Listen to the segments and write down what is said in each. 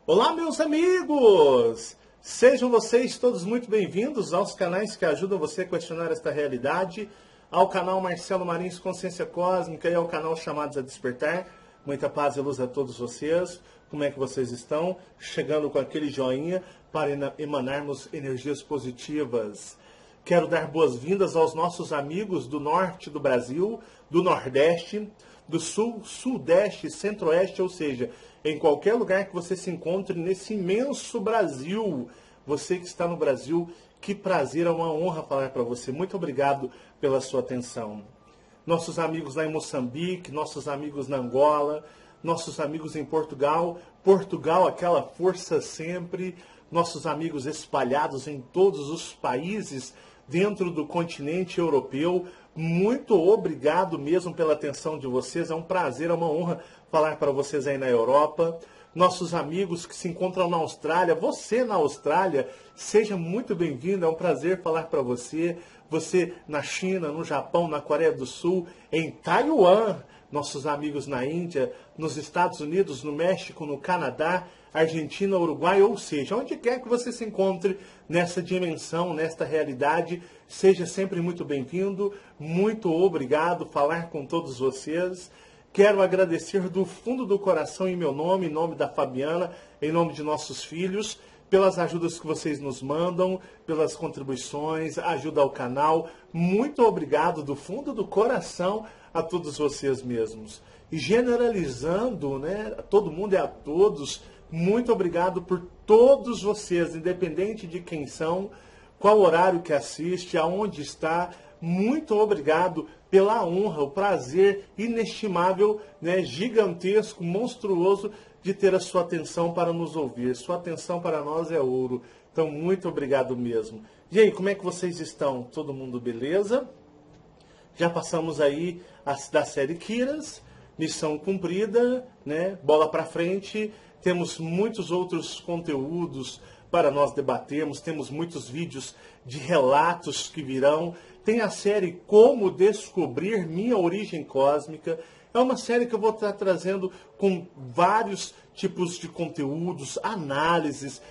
Olá, meus amigos! Sejam vocês todos muito bem-vindos aos canais que ajudam você a questionar esta realidade, ao canal Marcelo Marins Consciência Cósmica e ao canal Chamados a Despertar. Muita paz e luz a todos vocês. Como é que vocês estão? Chegando com aquele joinha para emanarmos energias positivas. Quero dar boas-vindas aos nossos amigos do norte do Brasil, do nordeste, do sul, sudeste, centro-oeste, ou seja, em qualquer lugar que você se encontre nesse imenso Brasil. Você que está no Brasil, que prazer, é uma honra falar para você. Muito obrigado pela sua atenção. Nossos amigos lá em Moçambique, nossos amigos na Angola, nossos amigos em Portugal, aquela força sempre, nossos amigos espalhados em todos os países dentro do continente europeu, muito obrigado mesmo pela atenção de vocês, é um prazer, é uma honra falar para vocês aí na Europa. Nossos amigos que se encontram na Austrália, você na Austrália, seja muito bem-vindo, é um prazer falar para você. Você na China, no Japão, na Coreia do Sul, em Taiwan, nossos amigos na Índia, nos Estados Unidos, no México, no Canadá, Argentina, Uruguai, ou seja, onde quer que você se encontre nessa dimensão, nesta realidade, seja sempre muito bem-vindo, muito obrigado falar com todos vocês. Quero agradecer do fundo do coração em meu nome, em nome da Fabiana, em nome de nossos filhos, pelas ajudas que vocês nos mandam, pelas contribuições, ajuda ao canal. Muito obrigado do fundo do coração a todos vocês mesmos. E generalizando, né, todo mundo é a todos, muito obrigado por todos vocês, independente de quem são, qual horário que assiste, aonde está. Muito obrigado pela honra, o prazer inestimável, né, gigantesco, monstruoso de ter a sua atenção para nos ouvir. Sua atenção para nós é ouro. Então, muito obrigado mesmo. E aí, como é que vocês estão? Todo mundo beleza? Já passamos aí da série Kiras, missão cumprida, né? Bola para frente. Temos muitos outros conteúdos para nós debatermos, temos muitos vídeos de relatos que virão. Tem a série Como Descobrir Minha Origem Cósmica. É uma série que eu vou estar trazendo com vários tipos de conteúdos, análises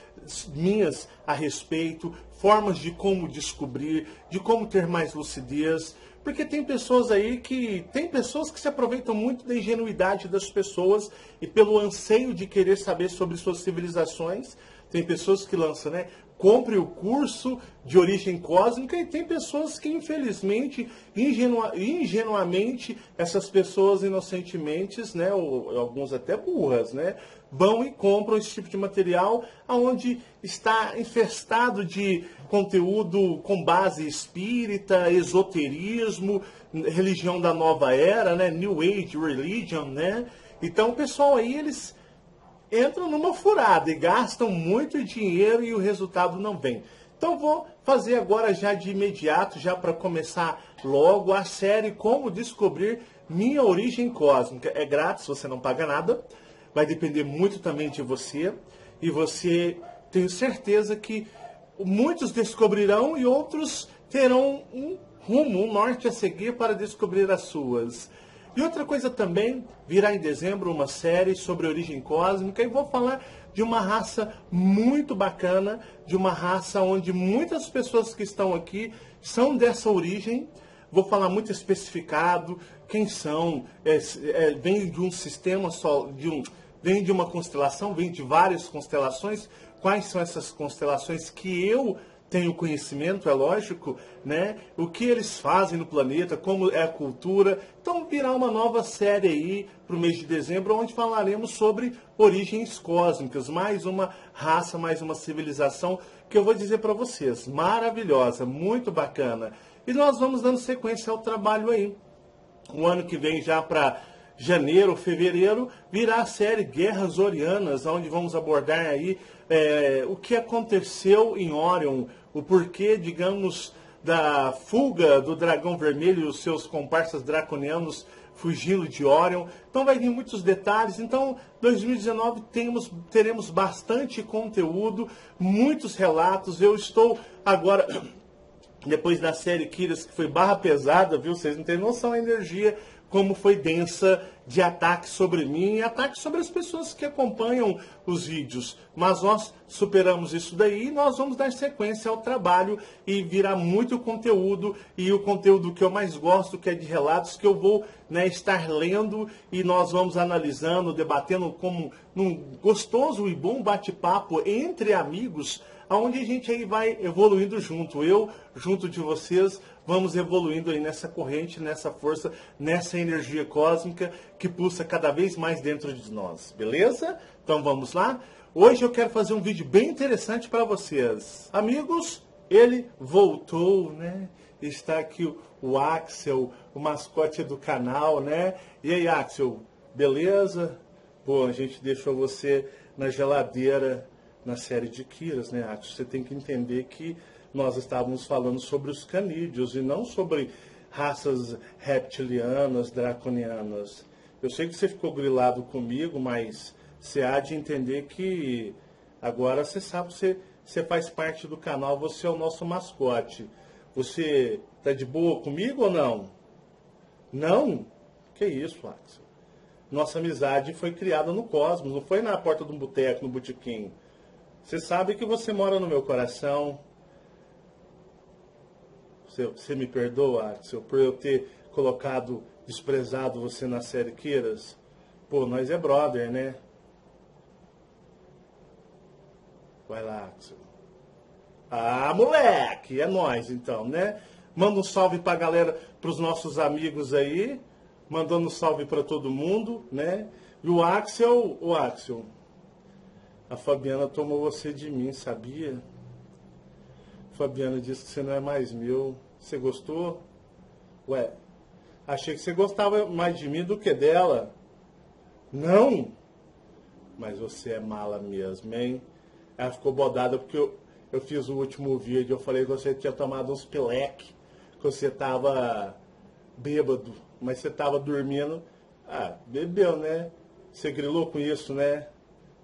minhas a respeito, formas de como descobrir, de como ter mais lucidez. Porque tem pessoas aí tem pessoas que se aproveitam muito da ingenuidade das pessoas e pelo anseio de querer saber sobre suas civilizações. Tem pessoas que lançam, né? Compre o curso de origem cósmica, e tem pessoas que, infelizmente, ingenuamente, essas pessoas inocentemente, né, ou alguns até burras, né, vão e compram esse tipo de material onde está infestado de conteúdo com base espírita, esoterismo, religião da nova era, né, New Age Religion, né? Então o pessoal aí, eles entram numa furada e gastam muito dinheiro e o resultado não vem. Então vou fazer agora já de imediato, já para começar logo, a série Como Descobrir Minha Origem Cósmica. É grátis, você não paga nada, vai depender muito também de você, e você, tenho certeza que muitos descobrirão e outros terão um rumo, um norte a seguir para descobrir as suas. E outra coisa também, virá em dezembro uma série sobre origem cósmica, e vou falar de uma raça muito bacana, de uma raça onde muitas pessoas que estão aqui são dessa origem. Vou falar muito especificado quem são, vem de um sistema só, vem de uma constelação, vem de várias constelações. Quais são essas constelações que eu tenho conhecimento, é lógico, né? O que eles fazem no planeta, como é a cultura. Então virá uma nova série aí para o mês de dezembro, onde falaremos sobre origens cósmicas, mais uma raça, mais uma civilização, que eu vou dizer para vocês, maravilhosa, muito bacana. E nós vamos dando sequência ao trabalho aí. O ano que vem, já para janeiro, fevereiro, virá a série Guerras Orianas, onde vamos abordar aí o que aconteceu em Órion, o porquê, digamos, da fuga do dragão vermelho e os seus comparsas draconianos fugindo de Órion. Então vai vir muitos detalhes. Então 2019 teremos bastante conteúdo, muitos relatos. Eu estou agora, depois da série Kiras, que foi barra pesada, viu? Vocês não têm noção da energia como foi densa de ataques sobre mim e ataques sobre as pessoas que acompanham os vídeos. Mas nós superamos isso daí e nós vamos dar sequência ao trabalho e virá muito conteúdo, e o conteúdo que eu mais gosto, que é de relatos, que eu vou, né, estar lendo, e nós vamos analisando, debatendo como num gostoso e bom bate-papo entre amigos, aonde a gente aí vai evoluindo junto. Eu, junto de vocês, vamos evoluindo aí nessa corrente, nessa força, nessa energia cósmica que pulsa cada vez mais dentro de nós. Beleza? Então vamos lá? Hoje eu quero fazer um vídeo bem interessante para vocês. Amigos, ele voltou, né? Está aqui o Axel, o mascote do canal, né? E aí, Axel, beleza? Pô, a gente deixou você na geladeira na série de Quiras, né, Axel? Você tem que entender que nós estávamos falando sobre os canídeos e não sobre raças reptilianas, draconianas. Eu sei que você ficou grilado comigo, mas você há de entender que agora você sabe que você faz parte do canal, você é o nosso mascote. Você tá de boa comigo ou não? Não? Que isso, Axel? Nossa amizade foi criada no cosmos, não foi na porta de um boteco, no botequim. Você sabe que você mora no meu coração. Você me perdoa, Axel, por eu ter colocado, desprezado você na série Quiras? Pô, nós é brother, né? Vai lá, Axel. Ah, moleque! É nóis, então, né? Manda um salve pra galera, pros nossos amigos aí. Mandando um salve pra todo mundo, né? E o Axel, a Fabiana tomou você de mim, sabia? Fabiana disse que você não é mais meu. Você gostou? Ué, achei que você gostava mais de mim do que dela. Não? Mas você é mala mesmo, hein? Ela ficou bodada porque eu fiz o último vídeo. Eu falei que você tinha tomado uns pileque, que você tava bêbado, mas você tava dormindo. Ah, bebeu, né? Você grilou com isso, né?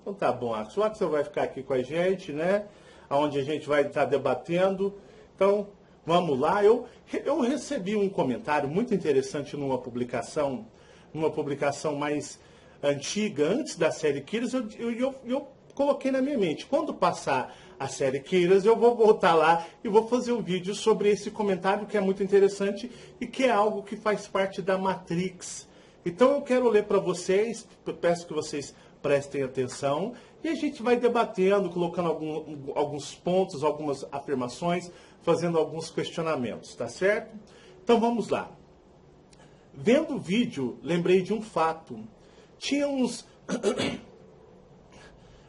Então tá bom, Axel. O Axel vai ficar aqui com a gente, né? Onde a gente vai estar debatendo. Então, vamos lá. Eu recebi um comentário muito interessante numa publicação mais antiga, antes da série Quiras. Eu coloquei na minha mente, quando passar a série Quiras, eu vou voltar lá e vou fazer um vídeo sobre esse comentário que é muito interessante e que é algo que faz parte da Matrix. Então eu quero ler para vocês, peço que vocês prestem atenção, e a gente vai debatendo, colocando alguns pontos, algumas afirmações, fazendo alguns questionamentos, tá certo? Então vamos lá. Vendo o vídeo, lembrei de um fato.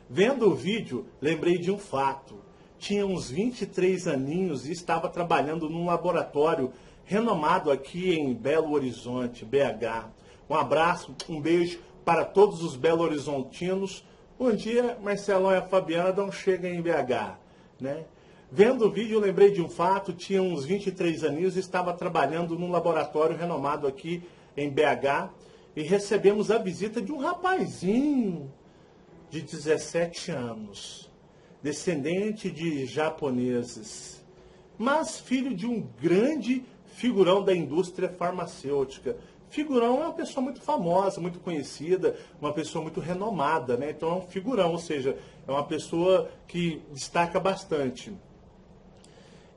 Vendo o vídeo, lembrei de um fato. Tinha uns 23 aninhos e estava trabalhando num laboratório renomado aqui em Belo Horizonte, BH. Um abraço, um beijo para todos os belo-horizontinos. Um dia, Marcelão e a Fabiana dão chega em BH, né? Vendo o vídeo, eu lembrei de um fato. Tinha uns 23 aninhos e estava trabalhando num laboratório renomado aqui em BH. E recebemos a visita de um rapazinho de 17 anos, descendente de japoneses, mas filho de um grande figurão da indústria farmacêutica. Figurão é uma pessoa muito famosa, muito conhecida, uma pessoa muito renomada, né? Então é um figurão, ou seja, é uma pessoa que destaca bastante.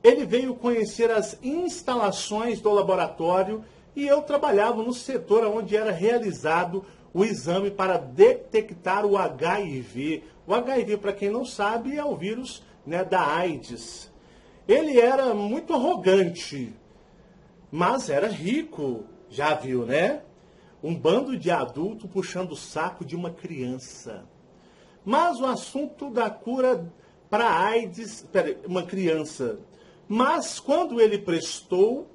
Ele veio conhecer as instalações do laboratório e eu trabalhava no setor onde era realizado o exame para detectar o HIV. O HIV, para quem não sabe, é o vírus, né, da AIDS. Ele era muito arrogante, mas era rico. Já viu, né? Um bando de adulto puxando o saco de uma criança. Mas o assunto da cura para AIDS, uma criança. Mas quando ele prestou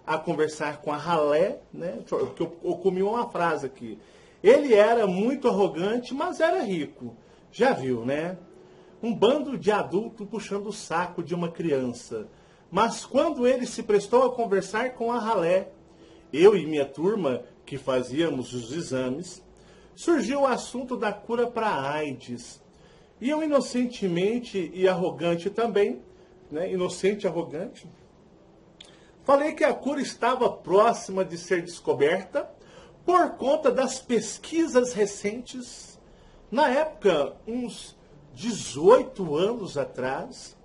a conversar com a ralé, né? Porque eu comi uma frase aqui. Ele era muito arrogante, mas era rico. Já viu, né? Um bando de adulto puxando o saco de uma criança. Mas quando ele se prestou a conversar com a ralé, eu e minha turma, que fazíamos os exames, surgiu o assunto da cura para a AIDS. E eu, inocentemente e arrogante também, né? Inocente e arrogante, falei que a cura estava próxima de ser descoberta, por conta das pesquisas recentes, na época, uns 18 anos atrás,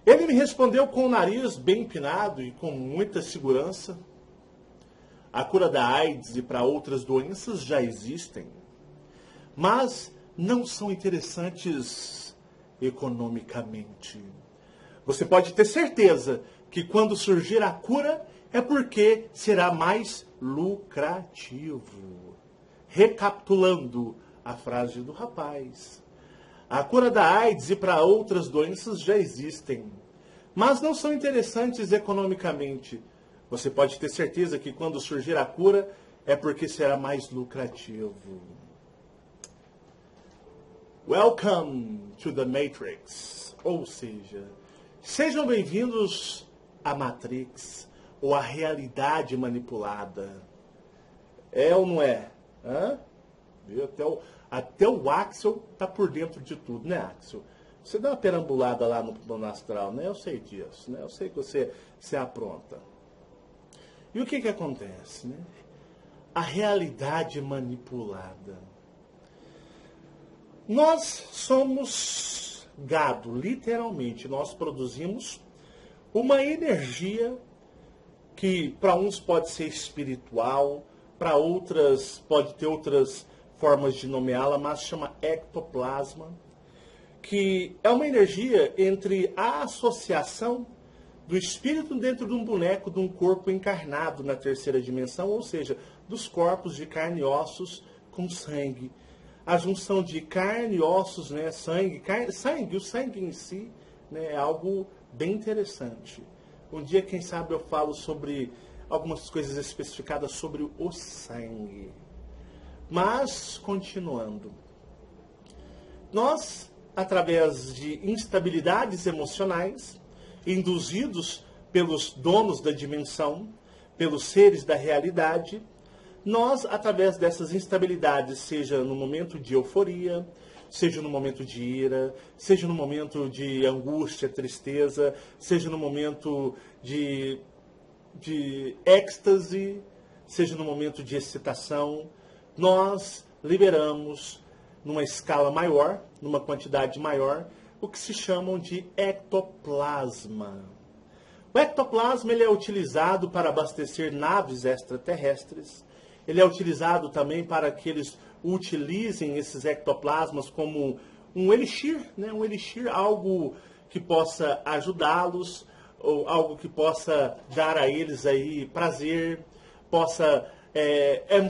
ele me respondeu com o nariz bem empinado e com muita segurança. A cura da AIDS e para outras doenças já existem, mas não são interessantes economicamente. Você pode ter certeza que quando surgir a cura é porque será mais lucrativo. Recapitulando a frase do rapaz. A cura da AIDS e para outras doenças já existem, mas não são interessantes economicamente. Você pode ter certeza que quando surgir a cura é porque será mais lucrativo. Welcome to the Matrix. Ou seja, sejam bem-vindos à Matrix, ou à realidade manipulada. É ou não é? Hã? Até o Axel tá por dentro de tudo, né, Axel? Você dá uma perambulada lá no astral, né? Eu sei disso, né? Eu sei que você apronta. E o que acontece, né? A realidade manipulada. Nós somos gado, literalmente. Nós produzimos uma energia que para uns pode ser espiritual, para outras pode ter outras formas de nomeá-la, mas chama ectoplasma, que é uma energia entre a associação do espírito dentro de um boneco, de um corpo encarnado na terceira dimensão, ou seja, dos corpos de carne e ossos com sangue. A junção de carne e ossos, né, sangue, o sangue em si, né, é algo bem interessante. Um dia, quem sabe, eu falo sobre algumas coisas especificadas sobre o sangue. Mas, continuando. Nós, através de instabilidades emocionais, induzidos pelos donos da dimensão, pelos seres da realidade, nós, através dessas instabilidades, seja no momento de euforia, seja no momento de ira, seja no momento de angústia, tristeza, seja no momento de êxtase, seja no momento de excitação, nós liberamos numa escala maior, numa quantidade maior, o que se chamam de ectoplasma. O ectoplasma ele é utilizado para abastecer naves extraterrestres. Ele é utilizado também para que eles utilizem esses ectoplasmas como um elixir, né? Um elixir, algo que possa ajudá-los, ou algo que possa dar a eles aí prazer,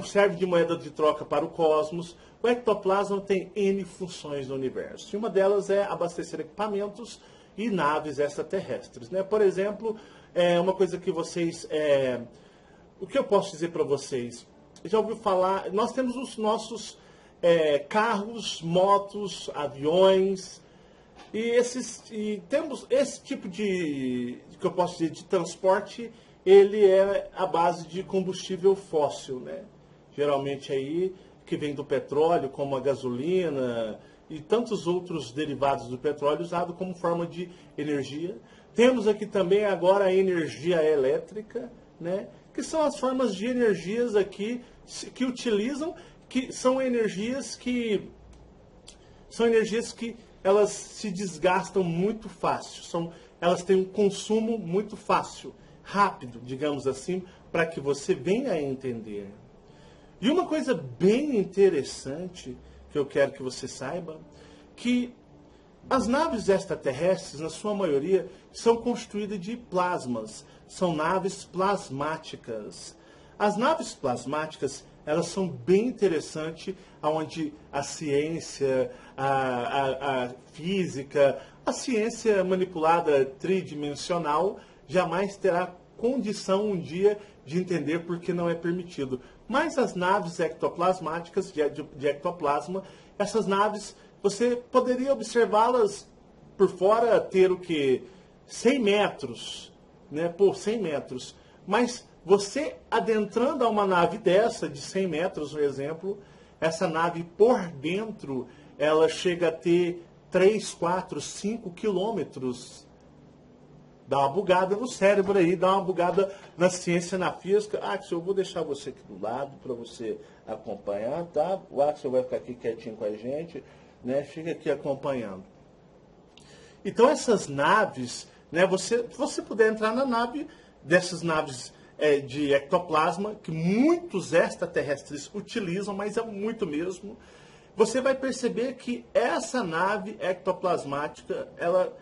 serve de moeda de troca para o cosmos. O ectoplasma tem N funções no universo. E uma delas é abastecer equipamentos e naves extraterrestres, né? Por exemplo, uma coisa que vocês... o que eu posso dizer para vocês? Já ouviu falar... Nós temos os nossos carros, motos, aviões... E temos esse tipo que eu posso dizer, de transporte, ele é à base de combustível fóssil, né? Geralmente aí, que vem do petróleo, como a gasolina e tantos outros derivados do petróleo, usado como forma de energia. Temos aqui também agora a energia elétrica, né? Que são as formas de energias aqui que utilizam, que são energias que elas se desgastam muito fácil. Elas têm um consumo muito fácil, rápido, digamos assim, para que você venha a entender. E uma coisa bem interessante que eu quero que você saiba, que as naves extraterrestres, na sua maioria, são constituídas de plasmas. São naves plasmáticas. As naves plasmáticas, elas são bem interessantes, onde a ciência, a física, a ciência manipulada tridimensional jamais terá condição um dia de entender porque não é permitido. Mas as naves ectoplasmáticas, de ectoplasma, essas naves, você poderia observá-las por fora, ter o quê? 100 metros, né? Por 100 metros. Mas você adentrando a uma nave dessa, de 100 metros, por exemplo, essa nave por dentro, ela chega a ter 3, 4, 5 quilômetros dá uma bugada no cérebro aí, dá uma bugada na ciência, na física. Axel, eu vou deixar você aqui do lado para você acompanhar, tá? O Axel vai ficar aqui quietinho com a gente, né? Fica aqui acompanhando. Então essas naves, né? Se você puder entrar na nave, dessas naves de ectoplasma, que muitos extraterrestres utilizam, mas é muito mesmo, você vai perceber que essa nave ectoplasmática, ela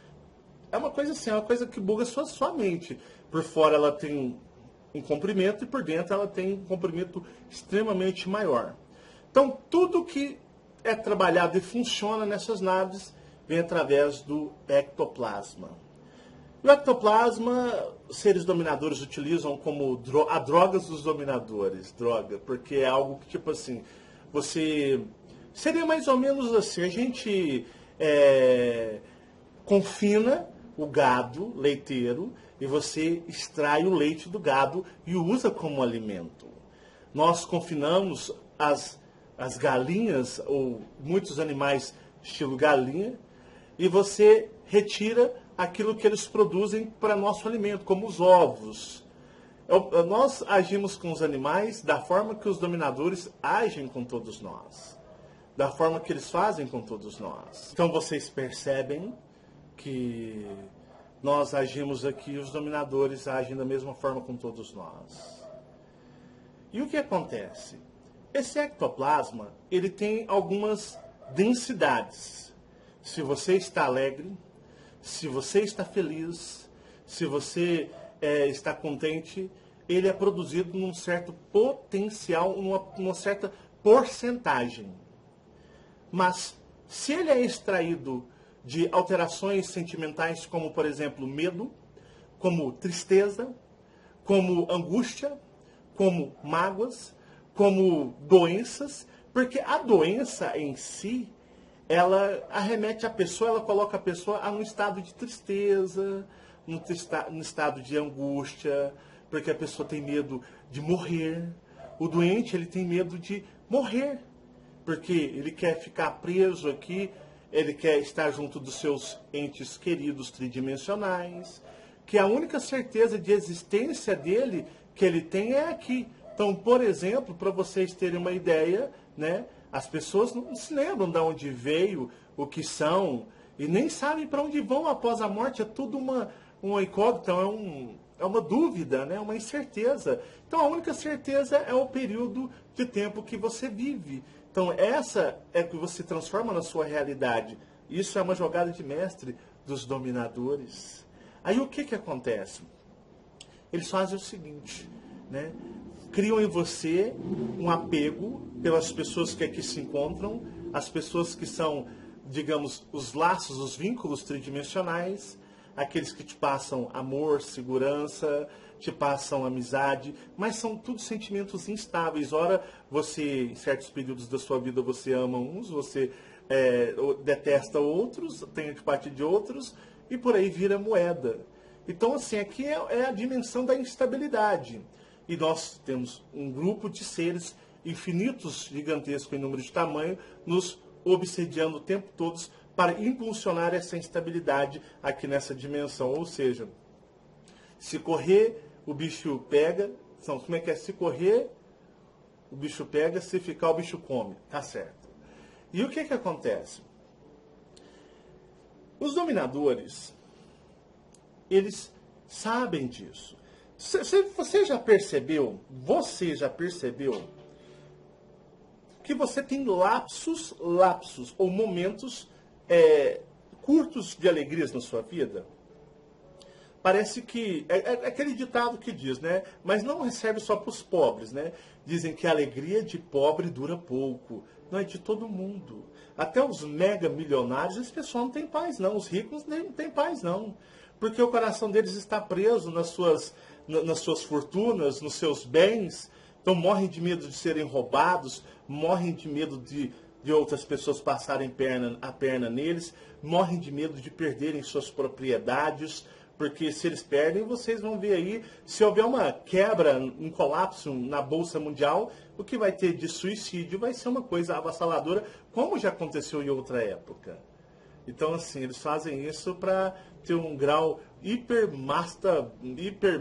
é uma coisa assim, é uma coisa que buga sua mente. Por fora ela tem um comprimento e por dentro ela tem um comprimento extremamente maior. Então tudo que é trabalhado e funciona nessas naves vem através do ectoplasma. O ectoplasma, seres dominadores utilizam como a droga dos dominadores, droga, porque é algo que, tipo assim, você... Seria mais ou menos assim, a gente confina o gado leiteiro e você extrai o leite do gado e o usa como alimento. Nós confinamos as galinhas, ou muitos animais estilo galinha, e você retira aquilo que eles produzem para nosso alimento, como os ovos. Nós agimos com os animais da forma que os dominadores agem com todos nós. Da forma que eles fazem com todos nós. Então vocês percebem que nós agimos aqui, os dominadores agem da mesma forma com todos nós. E o que acontece? Esse ectoplasma, ele tem algumas densidades. Se você está alegre, se você está feliz, se você está contente, ele é produzido num certo potencial, numa certa porcentagem. Mas, se ele é extraído de alterações sentimentais, como, por exemplo, medo, como tristeza, como angústia, como mágoas, como doenças, porque a doença em si, ela arremete a pessoa, ela coloca a pessoa a um estado de tristeza, num estado de angústia, porque a pessoa tem medo de morrer. O doente, ele tem medo de morrer, porque ele quer ficar preso aqui, ele quer estar junto dos seus entes queridos tridimensionais, que a única certeza de existência dele que ele tem é aqui. Então, por exemplo, para vocês terem uma ideia, né, as pessoas não se lembram de onde veio, o que são, e nem sabem para onde vão após a morte. É tudo uma incógnita, é uma dúvida, né, uma incerteza. Então, a única certeza é o período de tempo que você vive. Então, essa é que você transforma na sua realidade. Isso é uma jogada de mestre dos dominadores. Aí, o que acontece? Eles fazem o seguinte, né? Criam em você um apego pelas pessoas que aqui se encontram, as pessoas que são, digamos, os laços, os vínculos tridimensionais, aqueles que te passam amor, segurança, te passam amizade, mas são tudo sentimentos instáveis. Ora, você, em certos períodos da sua vida, você ama uns, você detesta outros, tem antipatia de outros, e por aí vira moeda. Então, assim, aqui é a dimensão da instabilidade. E nós temos um grupo de seres infinitos, gigantescos em número de tamanho, nos obsediando o tempo todo para impulsionar essa instabilidade aqui nessa dimensão. Ou seja, se correr, o bicho pega. Então, como é que é? Se correr, o bicho pega, se ficar, o bicho come. Tá certo. E o que acontece? Os dominadores, eles sabem disso. Você já percebeu que você tem lapsos ou momentos curtos de alegrias na sua vida? Parece que é aquele ditado que diz, né? Mas não serve só para os pobres, né? Dizem que a alegria de pobre dura pouco. Não é de todo mundo. Até os mega milionários, esse pessoal não tem paz, não. Os ricos nem têm paz, não. Porque o coração deles está preso nas suas fortunas, nos seus bens. Então morrem de medo de serem roubados, morrem de medo de outras pessoas passarem a perna neles, morrem de medo de perderem suas propriedades, porque se eles perdem, vocês vão ver aí, se houver uma quebra, um colapso na Bolsa Mundial, o que vai ter de suicídio vai ser uma coisa avassaladora, como já aconteceu em outra época. Então, assim, eles fazem isso para ter um grau Hyper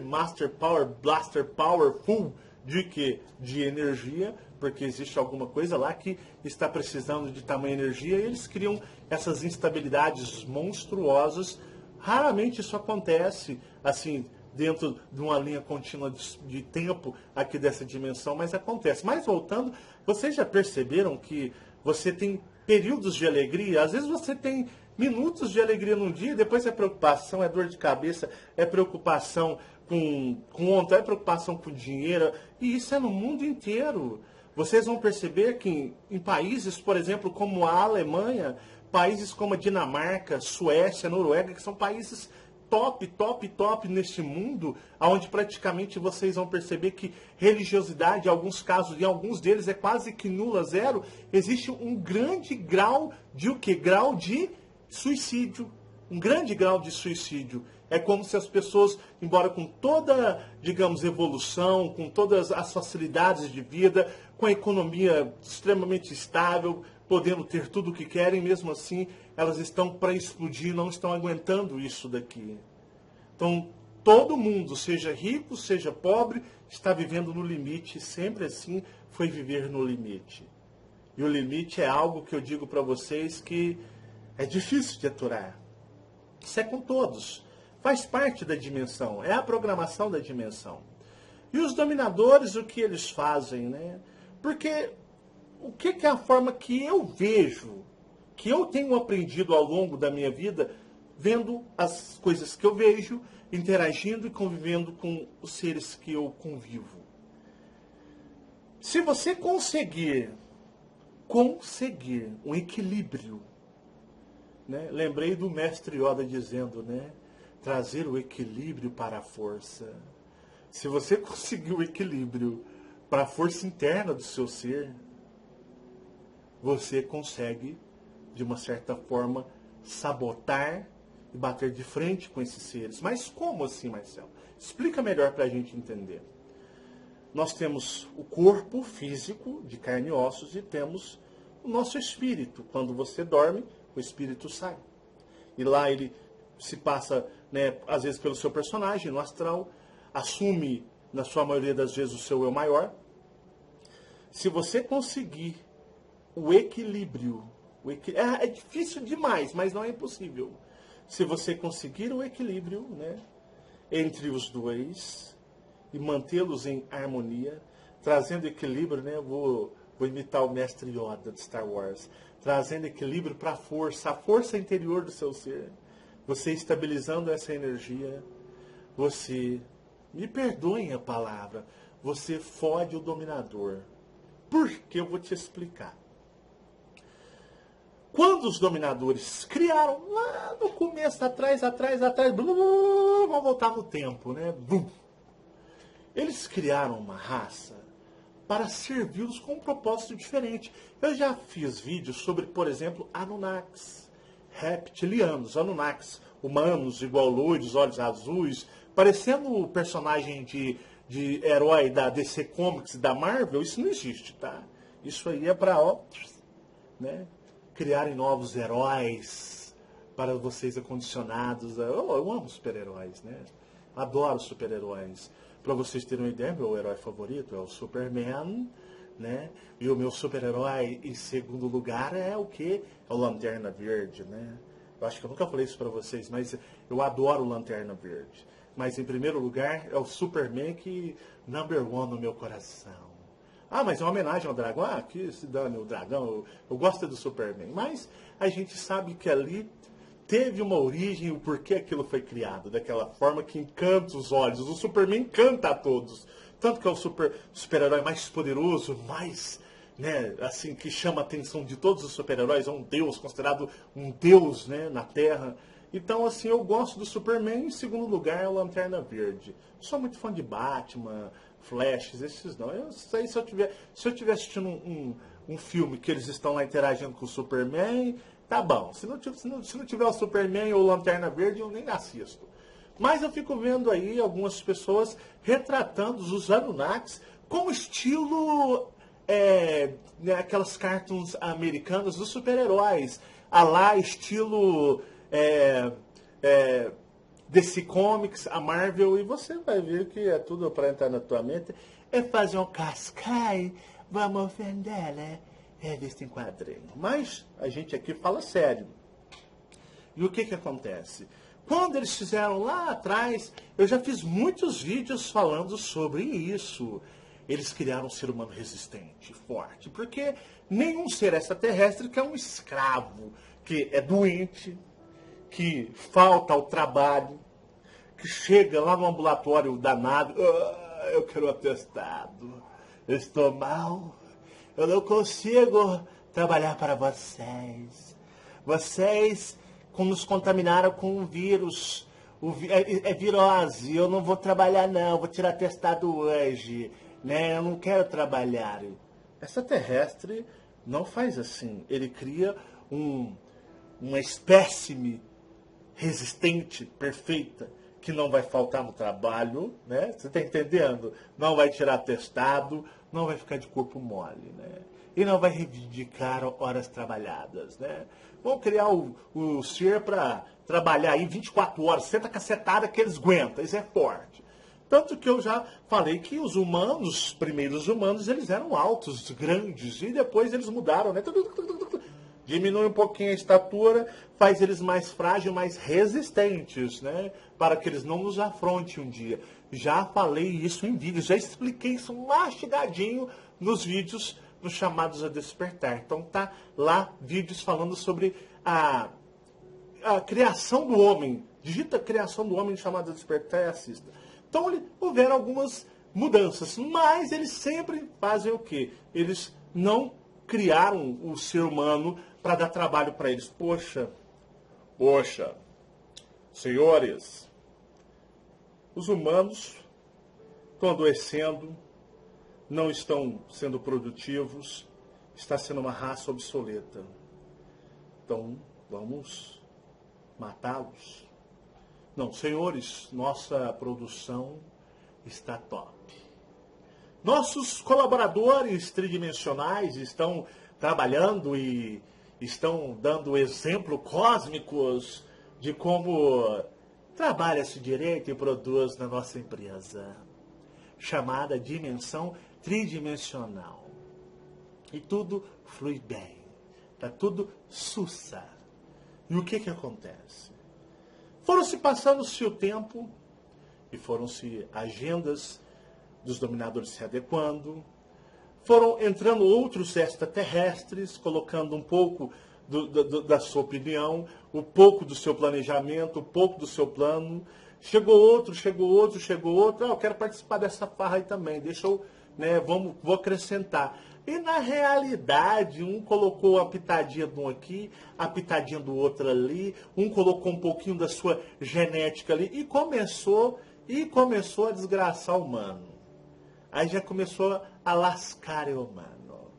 Master Power Blaster Powerful de quê? De energia, porque existe alguma coisa lá que está precisando de tamanha energia e eles criam essas instabilidades monstruosas. Raramente isso acontece assim dentro de uma linha contínua de tempo aqui dessa dimensão, mas acontece. Mas voltando, vocês já perceberam que você tem períodos de alegria? Às vezes você tem minutos de alegria num dia, depois é preocupação, é dor de cabeça, é preocupação com conta, é preocupação com dinheiro, e isso é no mundo inteiro. Vocês vão perceber que em países, por exemplo, como a Alemanha, países como a Dinamarca, Suécia, Noruega, que são países top neste mundo, onde praticamente vocês vão perceber que religiosidade, em alguns casos, em alguns deles é quase que nula, zero, existe um grande grau de o quê? Grau de suicídio. Um grande grau de suicídio. É como se as pessoas, embora com toda, digamos, evolução, com todas as facilidades de vida, com a economia extremamente estável, podendo ter tudo o que querem, mesmo assim, elas estão para explodir, não estão aguentando isso daqui. Então, todo mundo, seja rico, seja pobre, está vivendo no limite, sempre assim foi viver no limite. E o limite é algo que eu digo para vocês que é difícil de aturar. Isso é com todos. Faz parte da dimensão, é a programação da dimensão. E os dominadores, o que eles fazem, né? Porque o que é a forma que eu vejo, que eu tenho aprendido ao longo da minha vida, vendo as coisas que eu vejo, interagindo e convivendo com os seres que eu convivo. Se você conseguir um equilíbrio, né? Lembrei do mestre Yoda dizendo, né? Trazer o equilíbrio para a força. Se você conseguir o equilíbrio para a força interna do seu ser, você consegue, de uma certa forma, sabotar e bater de frente com esses seres. Mas como assim, Marcelo? Explica melhor para a gente entender. Nós temos o corpo físico, de carne e ossos, e temos o nosso espírito. Quando você dorme, o espírito sai. E lá ele se passa, né, às vezes pelo seu personagem, no astral, assume, na sua maioria das vezes, o seu eu maior. Se você conseguir o equilíbrio, é difícil demais, mas não é impossível. Se você conseguir o equilíbrio, né, entre os dois e mantê-los em harmonia, trazendo equilíbrio, né, vou imitar o mestre Yoda de Star Wars, trazendo equilíbrio para a força interior do seu ser. Você estabilizando essa energia, você, me perdoem a palavra, você fode o dominador. Por que? Eu vou te explicar. Quando os dominadores criaram, lá no começo, atrás, vamos voltar no tempo, né? Eles criaram uma raça para servi-los com um propósito diferente. Eu já fiz vídeos sobre, por exemplo, Anunnakis, reptilianos, Anunnakis, humanos, igual loiros, olhos azuis, parecendo o personagem de herói da DC Comics, da Marvel. Isso não existe, tá? Isso aí é para, né, criarem novos heróis para vocês acondicionados. Eu amo super-heróis, né? Adoro super-heróis. Para vocês terem uma ideia, meu herói favorito é o Superman, né? E o meu super-herói em segundo lugar é o quê? É o Lanterna Verde, né? Eu acho que eu nunca falei isso para vocês, mas eu adoro o Lanterna Verde. Mas em primeiro lugar é o Superman que number one no meu coração. Ah, mas é uma homenagem ao dragão? Ah, que se dane o dragão. Eu gosto do Superman. Mas a gente sabe que ali teve uma origem, o porquê aquilo foi criado, daquela forma que encanta os olhos. O Superman encanta a todos. Tanto que é o super-herói mais poderoso, mais, né, assim, que chama a atenção de todos os super-heróis. É um deus, considerado um deus, né, na Terra. Então, assim, eu gosto do Superman. Em segundo lugar, é o Lanterna Verde. Sou muito fã de Batman, Flash, esses não. Se eu estiver assistindo um filme que eles estão lá interagindo com o Superman, tá bom. Se não tiver o Superman ou o Lanterna Verde, eu nem assisto. Mas eu fico vendo aí algumas pessoas retratando os Anunnakis com estilo, né, aquelas cartoons americanas dos super-heróis. A lá, estilo DC Comics, a Marvel, e você vai ver que é tudo para entrar na tua mente. É fazer um cascai, vamos vender, né? Revista em quadrinho. Mas a gente aqui fala sério. E o que que acontece? Quando eles fizeram lá atrás, eu já fiz muitos vídeos falando sobre isso. Eles criaram um ser humano resistente, forte, porque nenhum ser extraterrestre que é um escravo, que é doente, que falta ao trabalho, que chega lá no ambulatório danado, eu quero atestado, eu estou mal, eu não consigo trabalhar para vocês. Vocês nos contaminaram com um vírus, é virose, eu não vou trabalhar não, vou tirar atestado hoje, né? Eu não quero trabalhar. Extraterrestre não faz assim, ele cria uma espécime resistente, perfeita, que não vai faltar no trabalho, né? Você está entendendo? Não vai tirar atestado, não vai ficar de corpo mole, né? E não vai reivindicar horas trabalhadas, né? Vão criar o ser para trabalhar aí 24 horas, senta cacetada que eles aguentam, isso é forte. Tanto que eu já falei que os humanos, primeiros humanos, eles eram altos, grandes, e depois eles mudaram, né? Diminui um pouquinho a estatura, faz eles mais frágeis, mais resistentes, né? Para que eles não nos afrontem um dia. Já falei isso em vídeos, já expliquei isso mastigadinho nos vídeos nos chamados a despertar. Então tá lá vídeos falando sobre a criação do homem. Digita criação do homem chamado a despertar e assista. Então houveram algumas mudanças, mas eles sempre fazem o quê? Eles não criaram o ser humano para dar trabalho para eles. Poxa, senhores, os humanos estão adoecendo, não estão sendo produtivos, está sendo uma raça obsoleta. Então, vamos matá-los? Não, senhores, nossa produção está top. Nossos colaboradores tridimensionais estão trabalhando e estão dando exemplo cósmicos de como trabalha-se direito e produz na nossa empresa, chamada dimensão tridimensional. E tudo flui bem, está tudo sussa. E o que que acontece? Foram-se passando-se o tempo e foram-se agendas dos dominadores se adequando, foram entrando outros extraterrestres, colocando um pouco da sua opinião, um pouco do seu planejamento, um pouco do seu plano. Chegou outro. Eu quero participar dessa farra aí também, deixa eu, né, vou acrescentar. E na realidade, um colocou a pitadinha de um aqui, a pitadinha do outro ali, um colocou um pouquinho da sua genética ali, e começou a desgraçar o humano. Aí já começou a lascar o humano.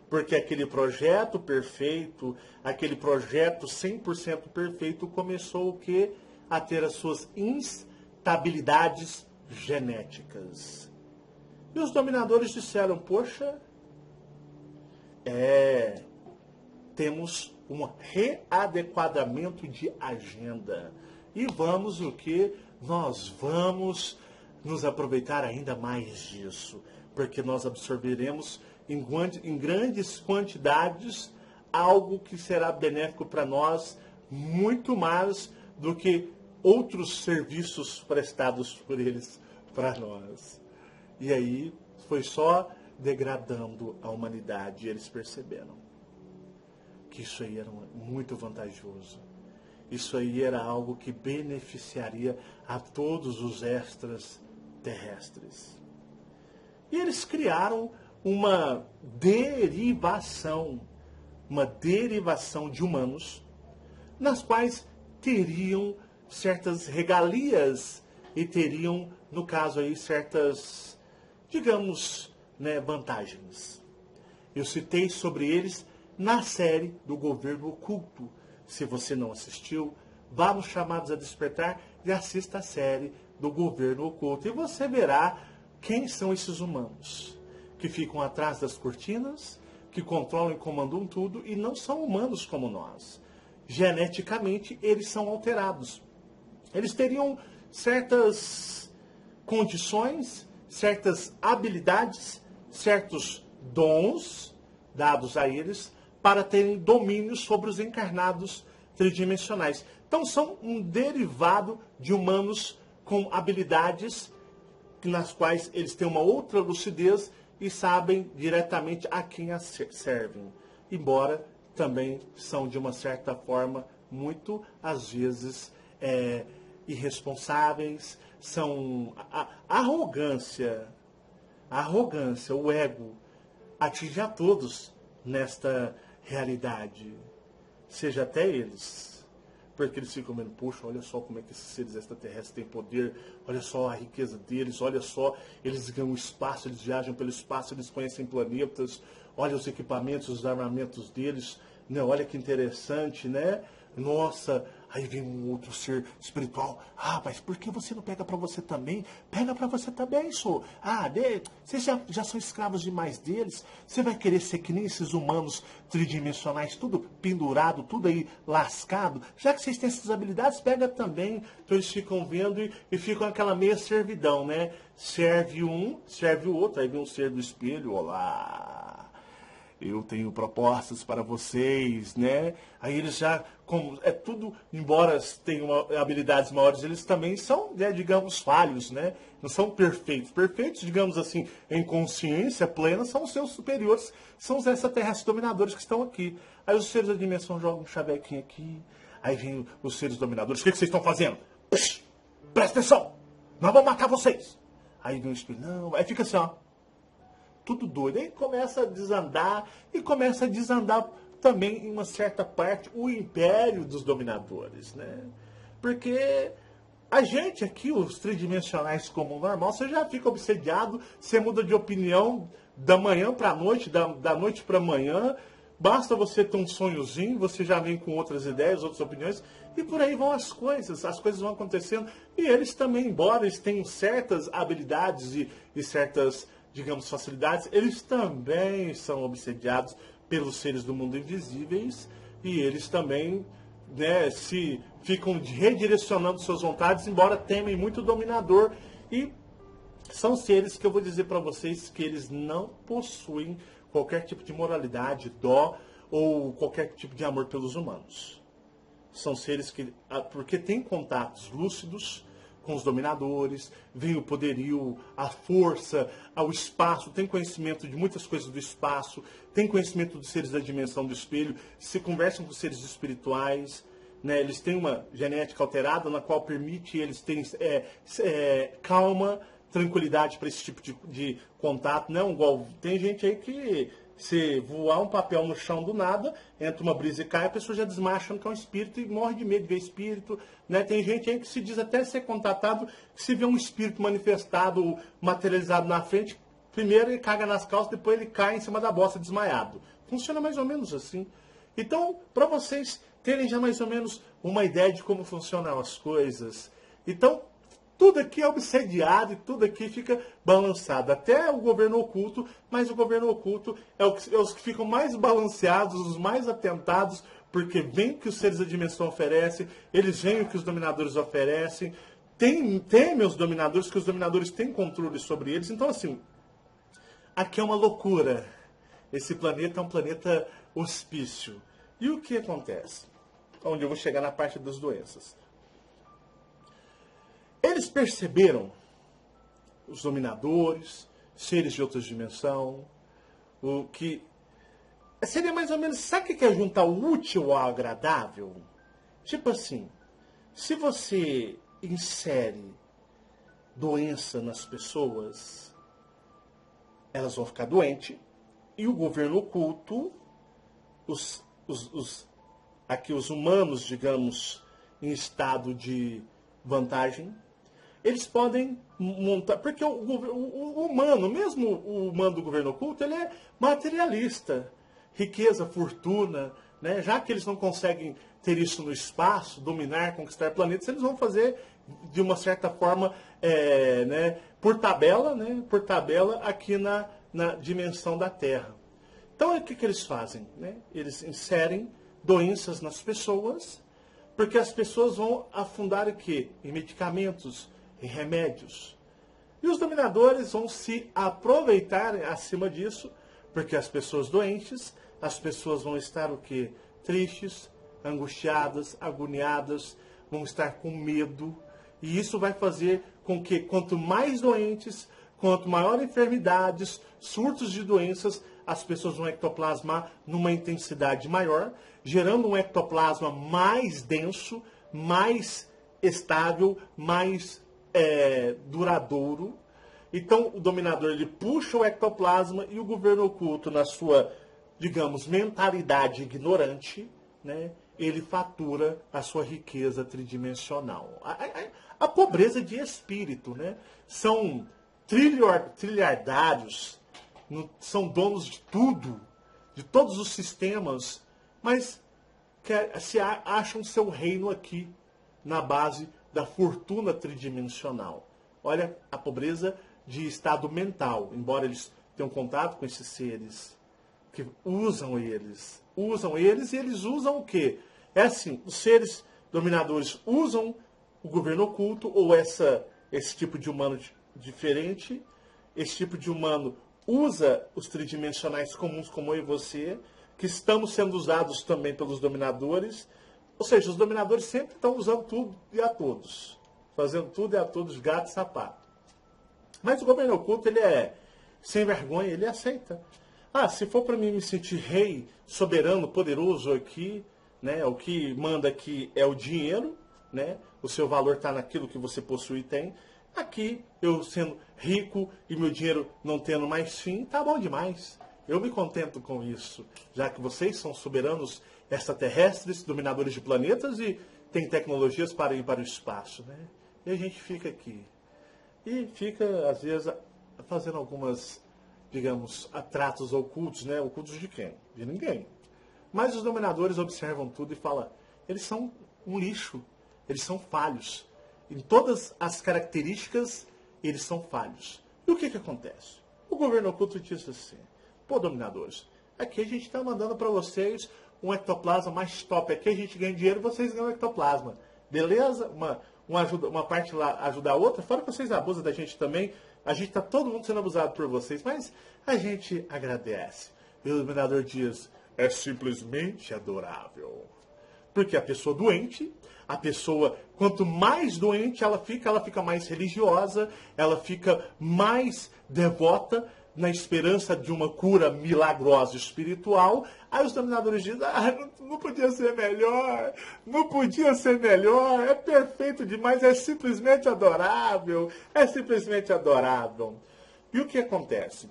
Porque aquele projeto perfeito, aquele projeto 100% perfeito, começou o quê? A ter as suas instabilidades genéticas. E os dominadores disseram, poxa, temos um readequamento de agenda. E vamos o quê? Nós vamos nos aproveitar ainda mais disso, porque nós absorveremos em grandes quantidades algo que será benéfico para nós muito mais do que outros serviços prestados por eles para nós. E aí foi só degradando a humanidade e eles perceberam que isso aí era muito vantajoso. Isso aí era algo que beneficiaria a todos os extras terrestres. E eles criaram uma derivação de humanos, nas quais teriam certas regalias e teriam, no caso aí, certas, digamos, né, vantagens. Eu citei sobre eles na série do Governo Oculto. Se você não assistiu, vá nos Chamados a Despertar e assista a série do Governo Oculto. E você verá quem são esses humanos que ficam atrás das cortinas, que controlam e comandam tudo e não são humanos como nós. Geneticamente, eles são alterados. Eles teriam certas condições, certas habilidades, certos dons dados a eles para terem domínio sobre os encarnados tridimensionais. Então são um derivado de humanos com habilidades nas quais eles têm uma outra lucidez e sabem diretamente a quem as servem. Embora também são, de uma certa forma, muito, às vezes, irresponsáveis, são a arrogância, o ego, atinge a todos nesta realidade, seja até eles. Porque eles ficam vendo, poxa, olha só como é que esses seres extraterrestres têm poder, olha só a riqueza deles, olha só, eles ganham espaço, eles viajam pelo espaço, eles conhecem planetas, olha os equipamentos, os armamentos deles, né? Olha que interessante, né? Nossa, aí vem um outro ser espiritual. Ah, mas por que você não pega para você também? Pega para você também, senhor. Ah, vocês já são escravos demais deles. Você vai querer ser que nem esses humanos tridimensionais, tudo pendurado, tudo aí lascado. Já que vocês têm essas habilidades, pega também. Então eles ficam vendo e ficam aquela meia servidão, né? Serve um, serve o outro. Aí vem um ser do espelho, olá. Eu tenho propostas para vocês, né? Aí eles já, como é tudo, embora tenham habilidades maiores, eles também são, né, digamos, falhos, né? Não são perfeitos. Perfeitos, digamos assim, em consciência plena, são os seus superiores, são os extraterrestres dominadores que estão aqui. Aí os seres da dimensão jogam um chavequinho aqui, aí vem os seres dominadores. O que vocês estão fazendo? Psh, presta atenção! Nós vamos matar vocês! Aí vem o espírito, não, aí fica assim, ó. Tudo doido. Aí começa a desandar, e começa a desandar também, em uma certa parte, o império dos dominadores, né? Porque a gente aqui, os tridimensionais como normal, você já fica obsediado, você muda de opinião da manhã para a noite, da noite para amanhã, basta você ter um sonhozinho, você já vem com outras ideias, outras opiniões, e por aí vão as coisas vão acontecendo, e eles também, embora eles tenham certas habilidades e certas, digamos, facilidades, eles também são obsediados pelos seres do mundo invisíveis, e eles também, né, se ficam redirecionando suas vontades, embora temem muito o dominador, e são seres que eu vou dizer para vocês que eles não possuem qualquer tipo de moralidade, dó ou qualquer tipo de amor pelos humanos. São seres que, porque têm contatos lúcidos com os dominadores, vem o poderio, a força, ao espaço, tem conhecimento de muitas coisas do espaço, tem conhecimento dos seres da dimensão do espelho, se conversam com seres espirituais, né? Eles têm uma genética alterada na qual permite eles terem calma, tranquilidade para esse tipo de contato. Não, igual tem gente aí que se voar um papel no chão do nada, entra uma brisa e cai, a pessoa já desmaia achando que é um espírito e morre de medo de ver espírito, né? Tem gente aí que se diz até ser contatado, que se vê um espírito manifestado, materializado na frente, primeiro ele caga nas calças, depois ele cai em cima da bosta desmaiado. Funciona mais ou menos assim. Então, para vocês terem já mais ou menos uma ideia de como funcionam as coisas, então, tudo aqui é obsediado e tudo aqui fica balançado. Até o governo oculto, mas o governo oculto é os que ficam mais balanceados, os mais atentados, porque vem o que os seres da dimensão oferecem, eles veem o que os dominadores oferecem, temem os dominadores, que os dominadores têm controle sobre eles. Então, assim, aqui é uma loucura. Esse planeta é um planeta hospício. E o que acontece? Onde eu vou chegar na parte das doenças. Eles perceberam, os dominadores, seres de outra dimensão, o que seria mais ou menos, sabe o que é juntar o útil ao agradável? Tipo assim, se você insere doença nas pessoas, elas vão ficar doentes, e o governo oculto, aqui os humanos, digamos, em estado de vantagem, eles podem montar, porque o humano, mesmo o humano do governo oculto, ele é materialista, riqueza, fortuna, né? Já que eles não conseguem ter isso no espaço, dominar, conquistar planetas, eles vão fazer de uma certa forma, né, por tabela aqui na dimensão da Terra. Então, o que eles fazem? Né? Eles inserem doenças nas pessoas Porque as pessoas vão afundar o quê? Em medicamentos, em remédios. E os dominadores vão se aproveitar acima disso, porque as pessoas doentes, as pessoas vão estar o quê? Tristes, angustiadas, agoniadas, vão estar com medo. E isso vai fazer com que quanto mais doentes, quanto maior enfermidades, surtos de doenças, as pessoas vão ectoplasmar numa intensidade maior, gerando um ectoplasma mais denso, mais estável, mais duradouro. Então, o dominador ele puxa o ectoplasma e o governo oculto, na sua, digamos, mentalidade ignorante, né, ele fatura a sua riqueza tridimensional. A pobreza de espírito, né? São trilhardários, são donos de tudo, de todos os sistemas, mas se acham seu reino aqui, na base da fortuna tridimensional. Olha a pobreza de estado mental, embora eles tenham contato com esses seres, que usam eles e eles usam o quê? É assim, os seres dominadores usam o governo oculto ou esse tipo de humano diferente, esse tipo de humano usa os tridimensionais comuns como eu e você, que estamos sendo usados também pelos dominadores. Ou seja, os dominadores sempre estão usando tudo e a todos. Fazendo tudo e a todos, gato e sapato. Mas o governo oculto, ele é sem vergonha, ele aceita. Se for para mim me sentir rei, soberano, poderoso aqui, né, o que manda aqui é o dinheiro, né, o seu valor está naquilo que você possui e tem. Aqui, eu sendo rico e meu dinheiro não tendo mais fim, tá bom demais. Eu me contento com isso, já que vocês são soberanos extraterrestres, dominadores de planetas e têm tecnologias para ir para o espaço, né? E a gente fica aqui. E fica, às vezes, fazendo algumas, digamos, atratos ocultos, né? Ocultos de quem? De ninguém. Mas os dominadores observam tudo e falam, eles são um lixo, eles são falhos. Em todas as características, eles são falhos. E o que acontece? O governo oculto diz assim, pô, dominadores, aqui a gente está mandando para vocês um ectoplasma mais top. Aqui a gente ganha dinheiro e vocês ganham ectoplasma. Beleza? Uma parte lá ajuda a outra. Fora que vocês abusam da gente também. A gente está todo mundo sendo abusado por vocês. Mas a gente agradece. E o dominador diz, é simplesmente adorável. Porque a pessoa doente, a pessoa, quanto mais doente ela fica mais religiosa, ela fica mais devota, na esperança de uma cura milagrosa espiritual. Aí os dominadores dizem, não podia ser melhor, não podia ser melhor, é perfeito demais, é simplesmente adorável, é simplesmente adorável. E o que acontece?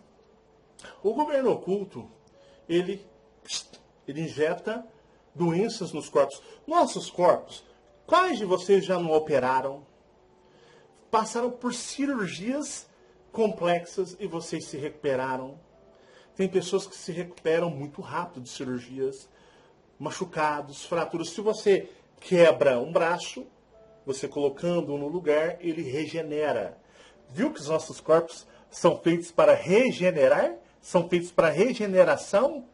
O governo oculto, ele injeta doenças nos corpos. Nossos corpos, quais de vocês já não operaram? Passaram por cirurgias complexas e vocês se recuperaram. Tem pessoas que se recuperam muito rápido de cirurgias, machucados, fraturas. Se você quebra um braço, você colocando no lugar, ele regenera. Viu que os nossos corpos são feitos para regenerar? São feitos para regeneração?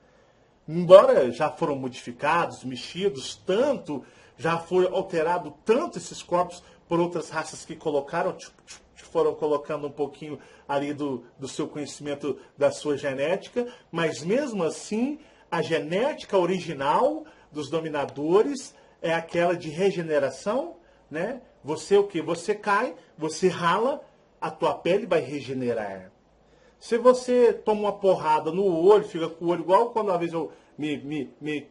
Embora já foram modificados, mexidos tanto, já foi alterado tanto esses corpos por outras raças que colocaram, foram colocando um pouquinho ali do seu conhecimento da sua genética, mas mesmo assim, a genética original dos dominadores é aquela de regeneração, né? Você o quê? Você cai, você rala, a tua pele vai regenerar. Se você toma uma porrada no olho, fica com o olho igual quando uma vez eu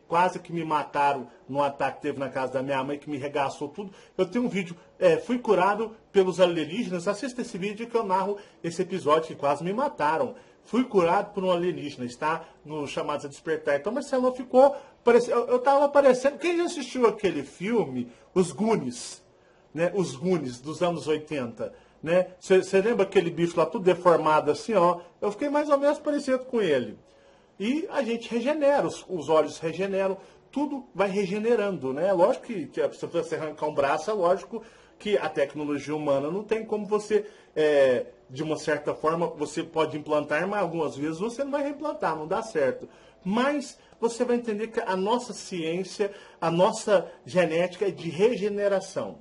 quase que me mataram num ataque que teve na casa da minha mãe, que me regaçou tudo. Eu tenho um vídeo, fui curado pelos alienígenas. Assista esse vídeo que eu narro esse episódio que quase me mataram. Fui curado por um alienígena, está no Chamados a Despertar. Então Marcelo ficou, eu estava parecendo, quem já assistiu aquele filme, Os Goonies, né? Os Goonies dos anos 80, né? Você lembra aquele bicho lá tudo deformado assim, ó? Eu fiquei mais ou menos parecido com ele. E a gente regenera, os olhos regeneram, tudo vai regenerando, né? Lógico que se você arrancar um braço, é lógico que a tecnologia humana não tem como você de uma certa forma, você pode implantar, mas algumas vezes você não vai reimplantar, não dá certo. Mas você vai entender que a nossa ciência, a nossa genética é de regeneração.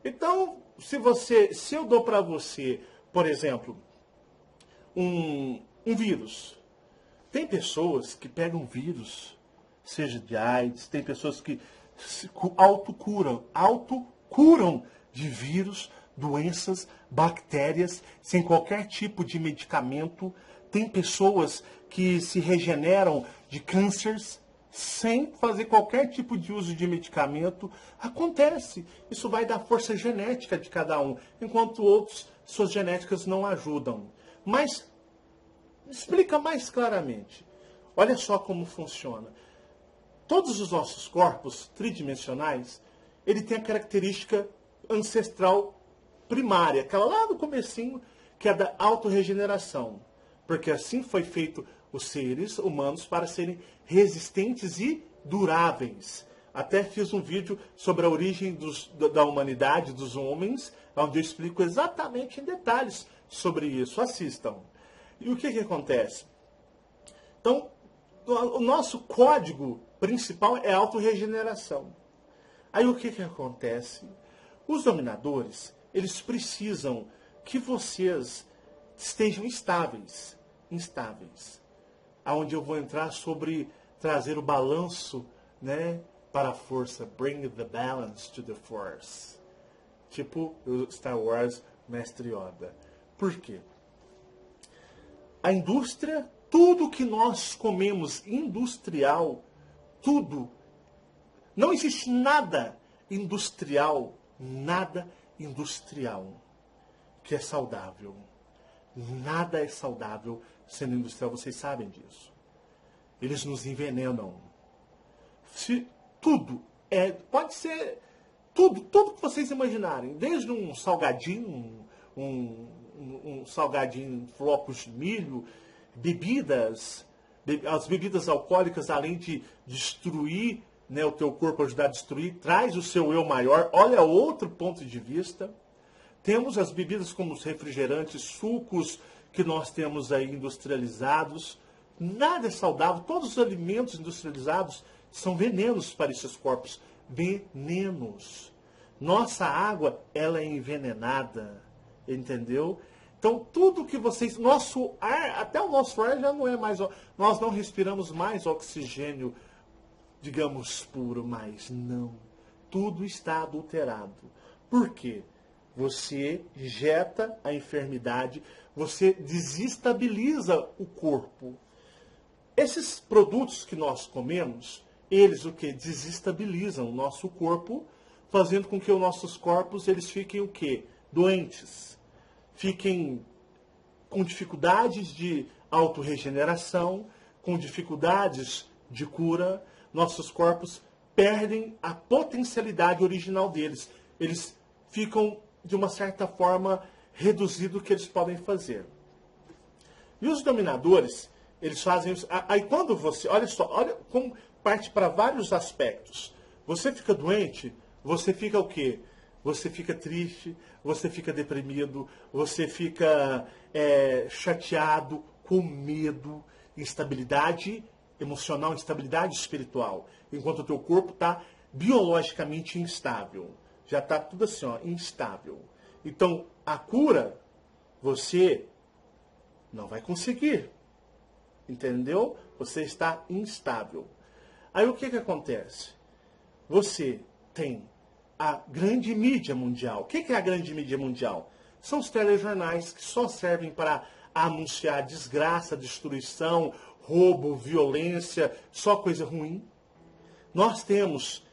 Então, se eu dou para você, por exemplo, um vírus, tem pessoas que pegam vírus, seja de AIDS, tem pessoas que se autocuram de vírus, doenças, bactérias, sem qualquer tipo de medicamento. Tem pessoas que se regeneram de cânceres sem fazer qualquer tipo de uso de medicamento. Acontece. Isso vai da força genética de cada um, enquanto outros, suas genéticas não ajudam. Mas, explica mais claramente. Olha só como funciona. Todos os nossos corpos tridimensionais, ele tem a característica ancestral primária, aquela lá do comecinho, que é da autorregeneração. Porque assim foi feito os seres humanos para serem resistentes e duráveis. Até fiz um vídeo sobre a origem da humanidade, dos homens, onde eu explico exatamente em detalhes sobre isso. Assistam. E o que acontece? Então, o nosso código principal é a autorregeneração. Aí o que acontece? Os dominadores, eles precisam que vocês estejam estáveis. Aonde eu vou entrar sobre trazer o balanço, né, para a força. Bring the balance to the force. Tipo o Star Wars, Mestre Yoda. Por quê? A indústria, tudo que nós comemos industrial, tudo, não existe nada industrial que é saudável. Nada é saudável sendo industrial, vocês sabem disso. Eles nos envenenam. Pode ser tudo que vocês imaginarem, desde um salgadinho, um salgadinho flocos de milho, bebidas, as bebidas alcoólicas, além de destruir, né, o teu corpo, ajudar a destruir, traz o seu eu maior. Olha outro ponto de vista. Temos as bebidas como os refrigerantes, sucos que nós temos aí industrializados. Nada é saudável. Todos os alimentos industrializados são venenos para esses corpos. Venenos. Nossa água, ela é envenenada. Entendeu? Então, tudo que vocês... Nosso ar, até o nosso ar já não é mais... Nós não respiramos mais oxigênio, digamos, puro, mas não. Tudo está adulterado. Por quê? Você injeta a enfermidade, você desestabiliza o corpo. Esses produtos que nós comemos, eles o que? Desestabilizam o nosso corpo, fazendo com que os nossos corpos eles fiquem o quê? Doentes. Fiquem com dificuldades de autorregeneração, com dificuldades de cura. Nossos corpos perdem a potencialidade original deles. Eles ficam, de uma certa forma, reduzido o que eles podem fazer. E os dominadores, eles fazem isso. Aí quando você, olha como parte para vários aspectos. Você fica doente, você fica o quê? Você fica triste, você fica deprimido, você fica chateado, com medo, instabilidade emocional, instabilidade espiritual. Enquanto o teu corpo está biologicamente instável. Já está tudo assim, instável. Então, a cura, você não vai conseguir. Entendeu? Você está instável. Aí o que acontece? Você tem a grande mídia mundial. O que é a grande mídia mundial? São os telejornais que só servem para anunciar desgraça, destruição, roubo, violência, só coisa ruim. Nós temos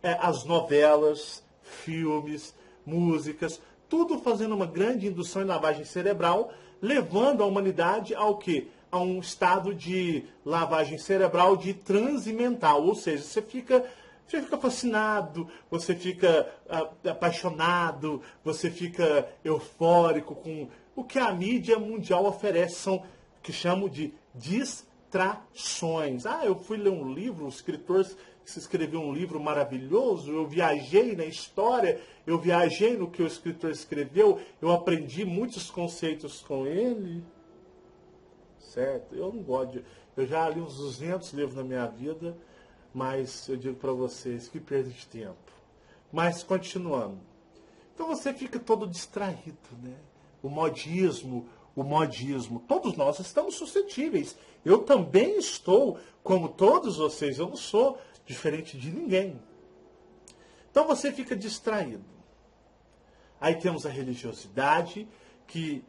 as novelas, filmes, músicas, tudo fazendo uma grande indução e lavagem cerebral, levando a humanidade ao quê? A um estado de lavagem cerebral de transe mental. Ou seja, você fica fascinado, você fica apaixonado, você fica eufórico com o que a mídia mundial oferece, são que chamam de distrações. Eu fui ler um livro, o escritor escreveu um livro maravilhoso, eu viajei na história, eu viajei no que o escritor escreveu, eu aprendi muitos conceitos com ele. Certo? Eu não gosto de... Eu já li uns 200 livros na minha vida, mas eu digo para vocês que perda de tempo. Mas, continuando. Então você fica todo distraído, né? O modismo. Todos nós estamos suscetíveis. Eu também estou, como todos vocês. Eu não sou diferente de ninguém. Então você fica distraído. Aí temos a religiosidade, que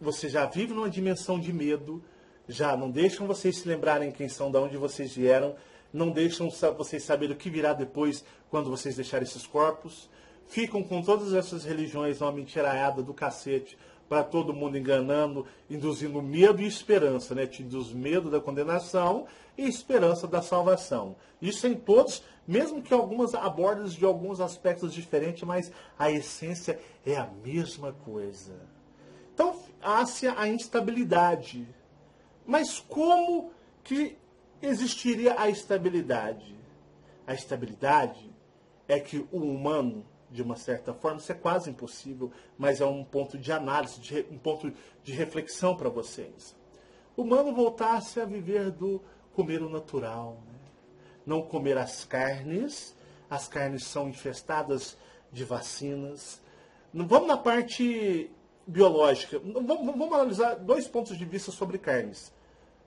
você já vive numa dimensão de medo, já não deixam vocês se lembrarem quem são, de onde vocês vieram, não deixam vocês saberem o que virá depois quando vocês deixarem esses corpos. Ficam com todas essas religiões uma mentiraiada do cacete para todo mundo enganando, induzindo medo e esperança, né? Te induz medo da condenação e esperança da salvação. Isso em todos, mesmo que algumas abordem de alguns aspectos diferentes, mas a essência é a mesma coisa. Então, há-se a instabilidade. Mas como que existiria a estabilidade? A estabilidade é que o humano, de uma certa forma, isso é quase impossível, mas é um ponto de análise, um ponto de reflexão para vocês. O humano voltasse a viver do comer o natural, né? Não comer as carnes são infestadas de vacinas. Vamos na parte biológica, vamos analisar 2 pontos de vista sobre carnes.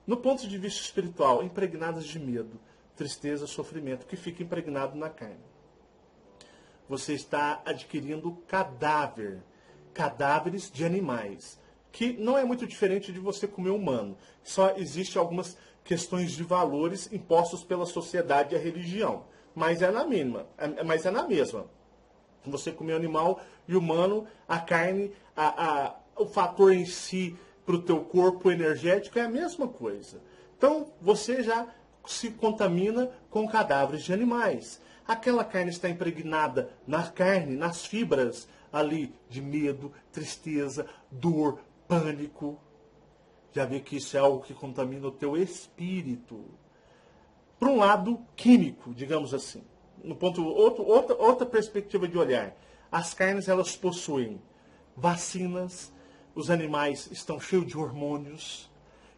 No ponto de vista espiritual, impregnadas de medo, tristeza, sofrimento, que fica impregnado na carne. Você está adquirindo cadáveres de animais, que não é muito diferente de você comer humano. Só existem algumas questões de valores impostos pela sociedade e a religião. Mas é na mesma. Você comer animal e humano, a carne, o fator em si para o teu corpo energético é a mesma coisa. Então, você já se contamina com cadáveres de animais. Aquela carne está impregnada na carne, nas fibras ali de medo, tristeza, dor, pânico. Já vê que isso é algo que contamina o teu espírito. Por um lado químico, digamos assim. No ponto, outra perspectiva de olhar. As carnes, elas possuem vacinas, os animais estão cheios de hormônios,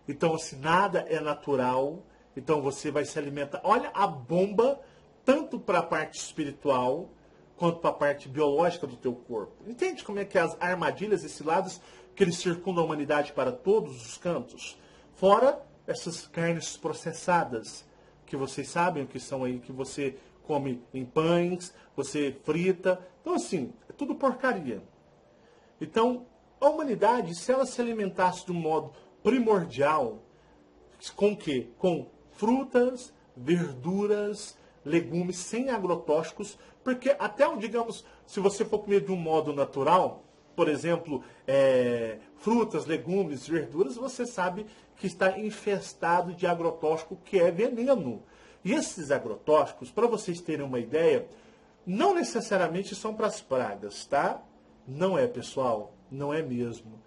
então assim, nada é natural, então você vai se alimentar. Olha a bomba, tanto para a parte espiritual, quanto para a parte biológica do teu corpo. Entende como é que as armadilhas, esses lados, que eles circundam a humanidade para todos os cantos? Fora essas carnes processadas, que vocês sabem o que são aí, que você come em pães, você frita. Então assim, é tudo porcaria. Então, a humanidade, se ela se alimentasse de um modo primordial, com o quê? Com frutas, verduras, legumes sem agrotóxicos, porque até, digamos, se você for comer de um modo natural, por exemplo, frutas, legumes, verduras, você sabe que está infestado de agrotóxico, que é veneno. E esses agrotóxicos, para vocês terem uma ideia, não necessariamente são para as pragas, tá? Não é, pessoal. Não é mesmo.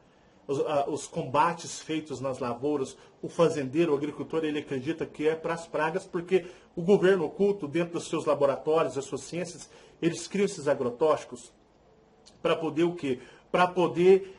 Os combates feitos nas lavouras, o fazendeiro, o agricultor, ele acredita que é para as pragas, porque o governo oculto, dentro dos seus laboratórios, das suas ciências, eles criam esses agrotóxicos para poder o quê? Para poder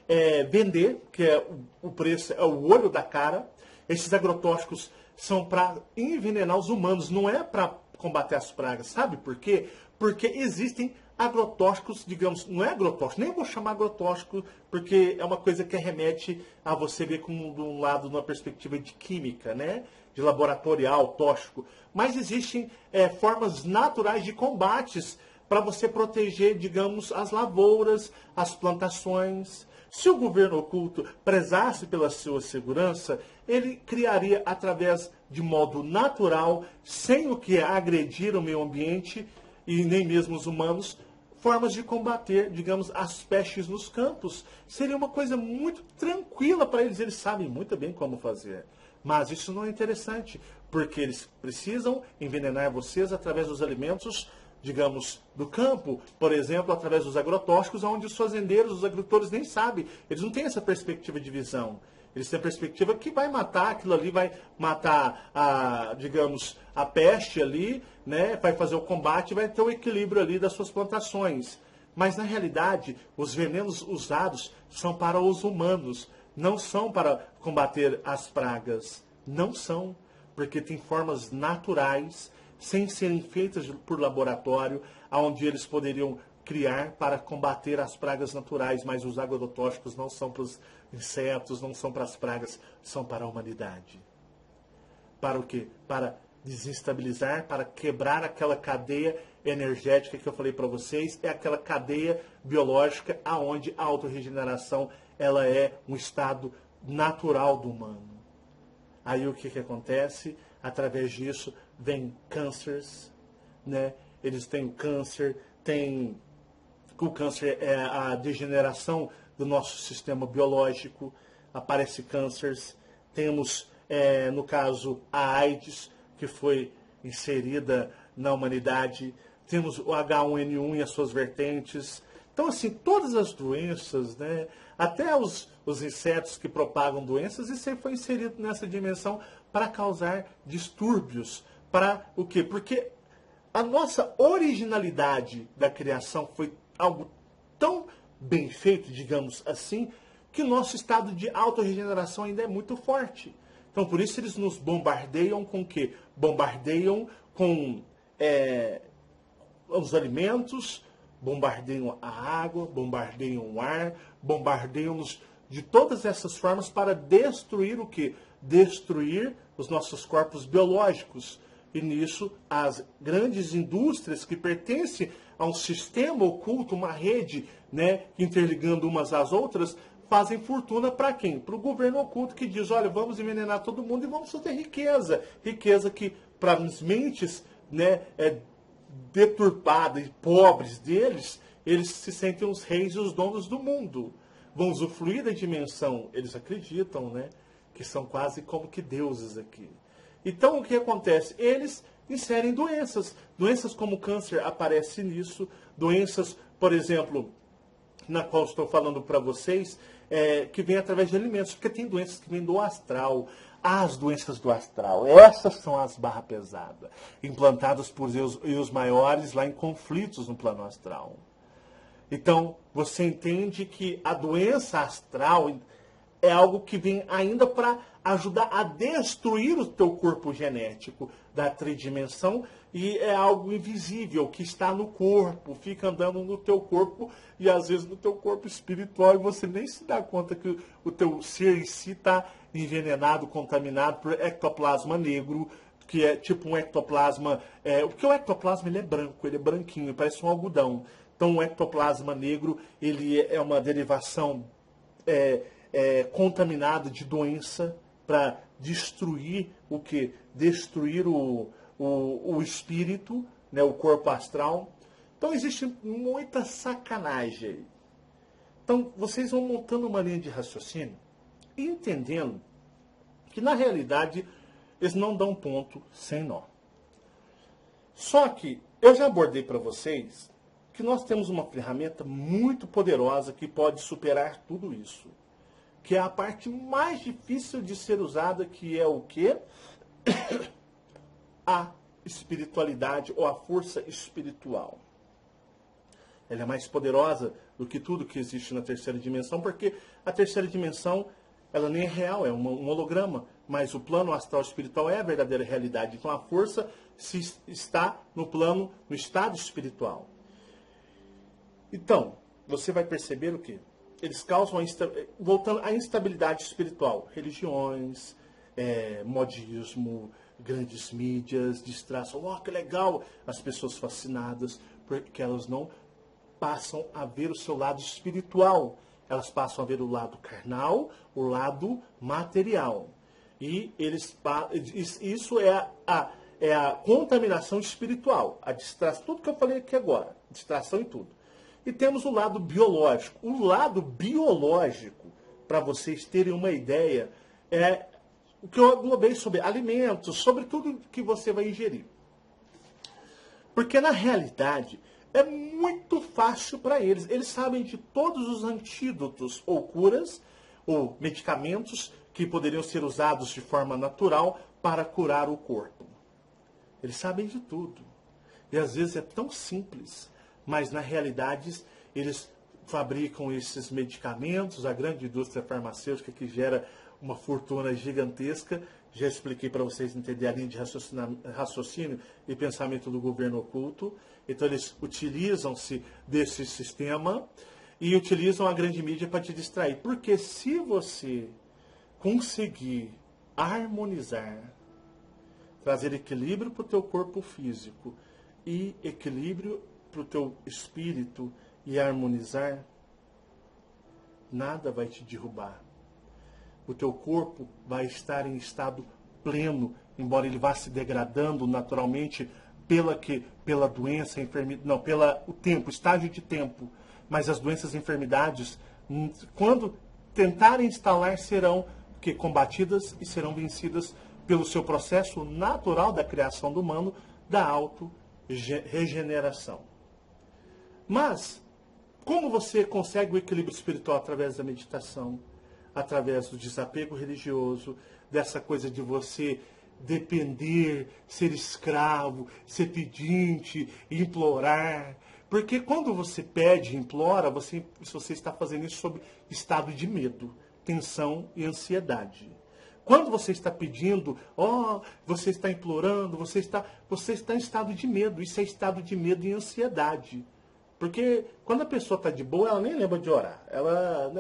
vender, que é o preço, é o olho da cara. Esses agrotóxicos são para envenenar os humanos, não é para combater as pragas. Sabe por quê? Porque existem agrotóxicos, digamos, não é agrotóxico, nem vou chamar agrotóxico, porque é uma coisa que remete a você ver como de um lado, numa perspectiva de química, né? De laboratorial, tóxico. Mas existem formas naturais de combates para você proteger, digamos, as lavouras, as plantações. Se o governo oculto prezasse pela sua segurança, ele criaria através de modo natural, sem o que agredir o meio ambiente e nem mesmo os humanos, formas de combater, digamos, as pestes nos campos. Seria uma coisa muito tranquila para eles. Eles sabem muito bem como fazer. Mas isso não é interessante, porque eles precisam envenenar vocês através dos alimentos, digamos, do campo. Por exemplo, através dos agrotóxicos, onde os fazendeiros, os agricultores nem sabem. Eles não têm essa perspectiva de visão. Eles têm a perspectiva que vai matar, aquilo ali vai matar, digamos, a peste ali, né? Vai fazer o combate, vai ter o equilíbrio ali das suas plantações. Mas, na realidade, os venenos usados são para os humanos, não são para combater as pragas. Não são, porque tem formas naturais, sem serem feitas por laboratório, onde eles poderiam criar para combater as pragas naturais, mas os agrotóxicos não são para os insetos, não são para as pragas, são para a humanidade. Para o quê? Para desestabilizar, para quebrar aquela cadeia energética que eu falei para vocês, é aquela cadeia biológica aonde a autorregeneração ela é um estado natural do humano. Aí o que acontece? Através disso vem cânceres, né? Eles têm o câncer, o câncer é a degeneração do nosso sistema biológico, aparece cânceres. Temos, no caso, a AIDS, que foi inserida na humanidade. Temos o H1N1 e as suas vertentes. Então, assim, todas as doenças, né, até os insetos que propagam doenças, isso aí foi inserido nessa dimensão para causar distúrbios. Para o quê? Porque a nossa originalidade da criação foi algo tão bem feito, digamos assim, que o nosso estado de autorregeneração ainda é muito forte. Então, por isso eles nos bombardeiam com o quê? Bombardeiam com os alimentos, bombardeiam a água, bombardeiam o ar, bombardeiam-nos de todas essas formas para destruir o quê? Destruir os nossos corpos biológicos. E nisso, as grandes indústrias que pertencem a um sistema oculto, uma rede, né, interligando umas às outras, fazem fortuna para quem? Para o governo oculto que diz, olha, vamos envenenar todo mundo e vamos fazer riqueza. Riqueza que, para as mentes, né, deturpadas e pobres deles, eles se sentem os reis e os donos do mundo. Vão usufruir da dimensão, eles acreditam, né, que são quase como que deuses aqui. Então, o que acontece? Eles inserem doenças. Doenças como o câncer aparecem nisso. Doenças, por exemplo, na qual estou falando para vocês, que vem através de alimentos. Porque tem doenças que vêm do astral. As doenças do astral. Essas são as barra pesada. Implantadas por os maiores lá em conflitos no plano astral. Então, você entende que a doença astral é algo que vem ainda para ajudar a destruir o teu corpo genético da tridimensão e é algo invisível que está no corpo, fica andando no teu corpo e às vezes no teu corpo espiritual e você nem se dá conta que o teu ser em si está envenenado, contaminado por ectoplasma negro, que é tipo um ectoplasma, porque o ectoplasma ele é branco, ele é branquinho, ele parece um algodão. Então o ectoplasma negro ele é uma derivação contaminada de doença para destruir o que? Destruir o espírito, né, o corpo astral. Então existe muita sacanagem aí. Então vocês vão montando uma linha de raciocínio e entendendo que na realidade eles não dão ponto sem nó. Só que eu já abordei para vocês que nós temos uma ferramenta muito poderosa que pode superar tudo isso. Que é a parte mais difícil de ser usada, que é o quê? A espiritualidade ou a força espiritual. Ela é mais poderosa do que tudo que existe na terceira dimensão, porque a terceira dimensão, ela nem é real, é um holograma, mas o plano astral espiritual é a verdadeira realidade. Então a força está no estado espiritual. Então, você vai perceber o quê? Eles causam, voltando à instabilidade espiritual, religiões, modismo, grandes mídias, distração. Oh, que legal! As pessoas fascinadas, porque elas não passam a ver o seu lado espiritual. Elas passam a ver o lado carnal, o lado material. E isso é a contaminação espiritual, a distração, tudo que eu falei aqui agora, distração em tudo. E temos o lado biológico. O lado biológico, para vocês terem uma ideia, é o que eu aglobei sobre alimentos, sobre tudo que você vai ingerir. Porque, na realidade, é muito fácil para eles. Eles sabem de todos os antídotos ou curas ou medicamentos que poderiam ser usados de forma natural para curar o corpo. Eles sabem de tudo. E às vezes é tão simples, mas na realidade eles fabricam esses medicamentos, a grande indústria farmacêutica que gera uma fortuna gigantesca. Já expliquei para vocês entenderem a linha de raciocínio e pensamento do governo oculto. Então eles utilizam-se desse sistema e utilizam a grande mídia para te distrair. Porque se você conseguir harmonizar, trazer equilíbrio para o teu corpo físico e equilíbrio para o teu espírito e harmonizar, nada vai te derrubar. O teu corpo vai estar em estado pleno, embora ele vá se degradando naturalmente pela doença, enfermidade, não, pelo tempo, estágio de tempo. Mas as doenças e enfermidades, quando tentarem instalar, serão combatidas e serão vencidas pelo seu processo natural da criação do humano, da auto-regeneração. Mas, como você consegue o equilíbrio espiritual através da meditação, através do desapego religioso, dessa coisa de você depender, ser escravo, ser pedinte, implorar? Porque quando você pede e implora, você está fazendo isso sob estado de medo, tensão e ansiedade. Quando você está pedindo, você está implorando, você está em estado de medo. Isso é estado de medo e ansiedade. Porque quando a pessoa está de boa, ela nem lembra de orar. Ela,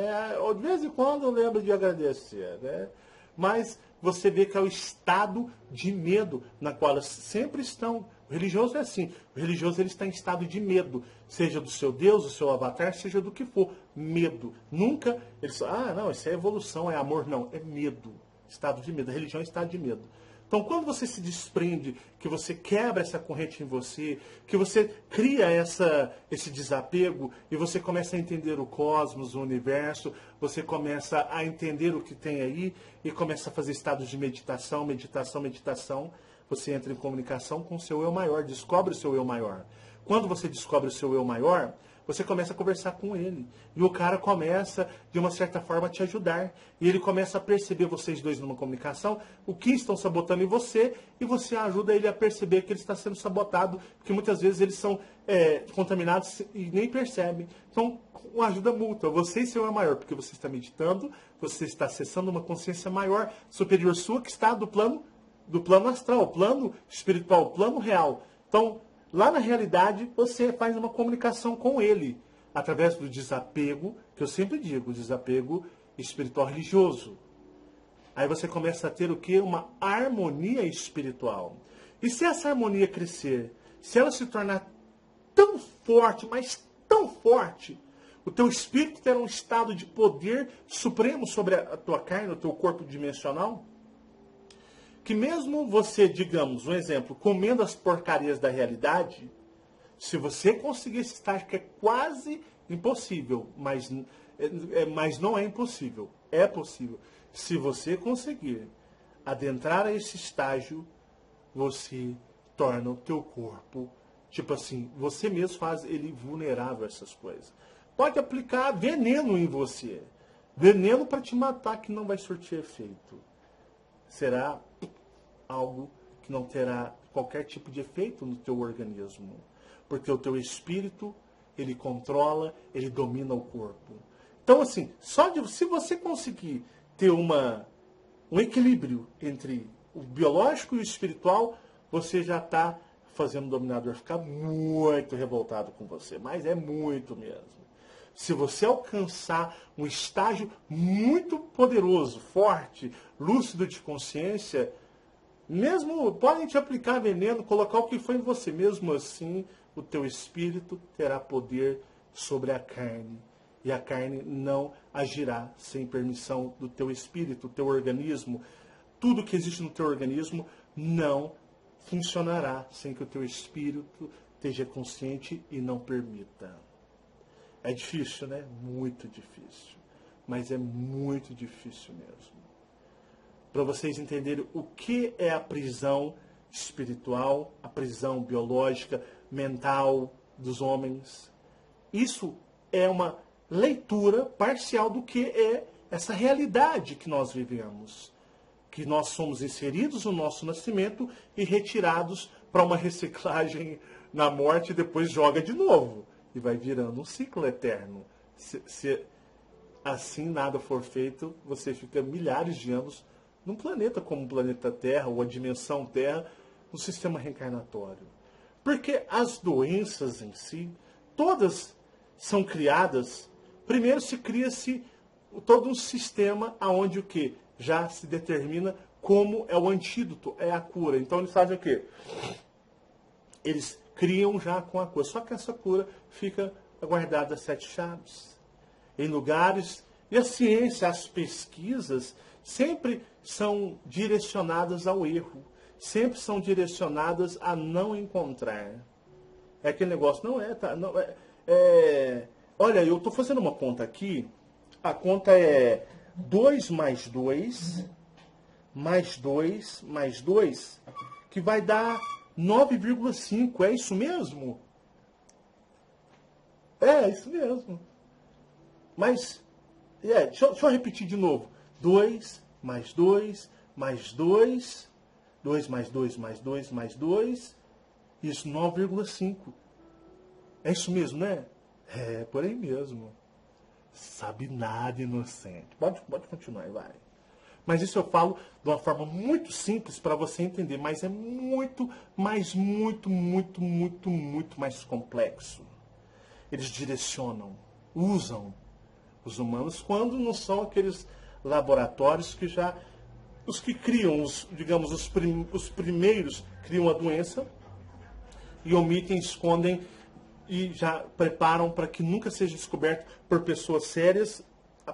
de vez em quando, lembra de agradecer. Né? Mas você vê que é o estado de medo na qual elas sempre estão. O religioso é assim. O religioso ele está em estado de medo. Seja do seu Deus, do seu avatar, seja do que for. Medo. Nunca ele fala, não, isso é evolução, é amor. Não, é medo. Estado de medo. A religião é estado de medo. Então, quando você se desprende, que você quebra essa corrente em você, que você cria esse desapego e você começa a entender o cosmos, o universo, você começa a entender o que tem aí e começa a fazer estados de meditação, você entra em comunicação com o seu eu maior, descobre o seu eu maior. Quando você descobre o seu eu maior, você começa a conversar com ele. E o cara começa, de uma certa forma, a te ajudar. E ele começa a perceber vocês dois numa comunicação, o que estão sabotando em você, e você ajuda ele a perceber que ele está sendo sabotado, porque muitas vezes eles são contaminados e nem percebem. Então, uma ajuda mútua. Você e seu é maior, porque você está meditando, você está acessando uma consciência maior, superior sua, que está do plano astral, plano espiritual, plano real. Então, lá na realidade, você faz uma comunicação com ele, através do desapego, que eu sempre digo, desapego espiritual religioso. Aí você começa a ter o quê? Uma harmonia espiritual. E se essa harmonia crescer, se ela se tornar tão forte, mas tão forte, o teu espírito terá um estado de poder supremo sobre a tua carne, o teu corpo dimensional, que mesmo você, digamos, um exemplo, comendo as porcarias da realidade, se você conseguir esse estágio, que é quase impossível, mas não é impossível, é possível. Se você conseguir adentrar a esse estágio, você torna o teu corpo, tipo assim, você mesmo faz ele vulnerável a essas coisas. Pode aplicar veneno em você, veneno para te matar que não vai surtir efeito. Será algo que não terá qualquer tipo de efeito no teu organismo. Porque o teu espírito, ele controla, ele domina o corpo. Então, assim, se você conseguir ter um equilíbrio entre o biológico e o espiritual, você já está fazendo o dominador ficar muito revoltado com você. Mas é muito mesmo. Se você alcançar um estágio muito poderoso, forte, lúcido de consciência, mesmo podem te aplicar veneno, colocar o que foi em você, mesmo assim o teu espírito terá poder sobre a carne. E a carne não agirá sem permissão do teu espírito, do teu organismo. Tudo que existe no teu organismo não funcionará sem que o teu espírito esteja consciente e não permita. É difícil, né? Muito difícil. Mas é muito difícil mesmo. Para vocês entenderem o que é a prisão espiritual, a prisão biológica, mental dos homens. Isso é uma leitura parcial do que é essa realidade que nós vivemos, que nós somos inseridos no nosso nascimento e retirados para uma reciclagem na morte e depois joga de novo. E vai virando um ciclo eterno. Se assim nada for feito, você fica milhares de anos num planeta como o planeta Terra, ou a dimensão Terra, no sistema reencarnatório. Porque as doenças em si, todas são criadas. Primeiro se cria-se todo um sistema onde o quê? Já se determina como é o antídoto, é a cura. Então eles fazem o quê? Eles criam já com a cura. Só que essa cura fica guardada a 7 chaves. Em lugares... E a ciência, as pesquisas, sempre são direcionadas ao erro. Sempre são direcionadas a não encontrar. É aquele negócio, não é, tá? Não olha, eu estou fazendo uma conta aqui. A conta é 2 mais 2, mais 2, mais 2, que vai dar 9,5. É isso mesmo? É isso mesmo. Mas, deixa eu repetir de novo. 2 mais 2, mais 2, 2 mais 2, mais 2, mais 2, isso, 9,5. É isso mesmo, né? É, por aí mesmo. Sabe nada, inocente. Pode continuar, vai. Mas isso eu falo de uma forma muito simples para você entender, mas é muito, mas muito, muito, muito, muito mais complexo. Eles direcionam, usam os humanos quando não são aqueles laboratórios que já... Os que criam, digamos, os primeiros criam a doença e omitem, escondem e já preparam para que nunca seja descoberto por pessoas sérias,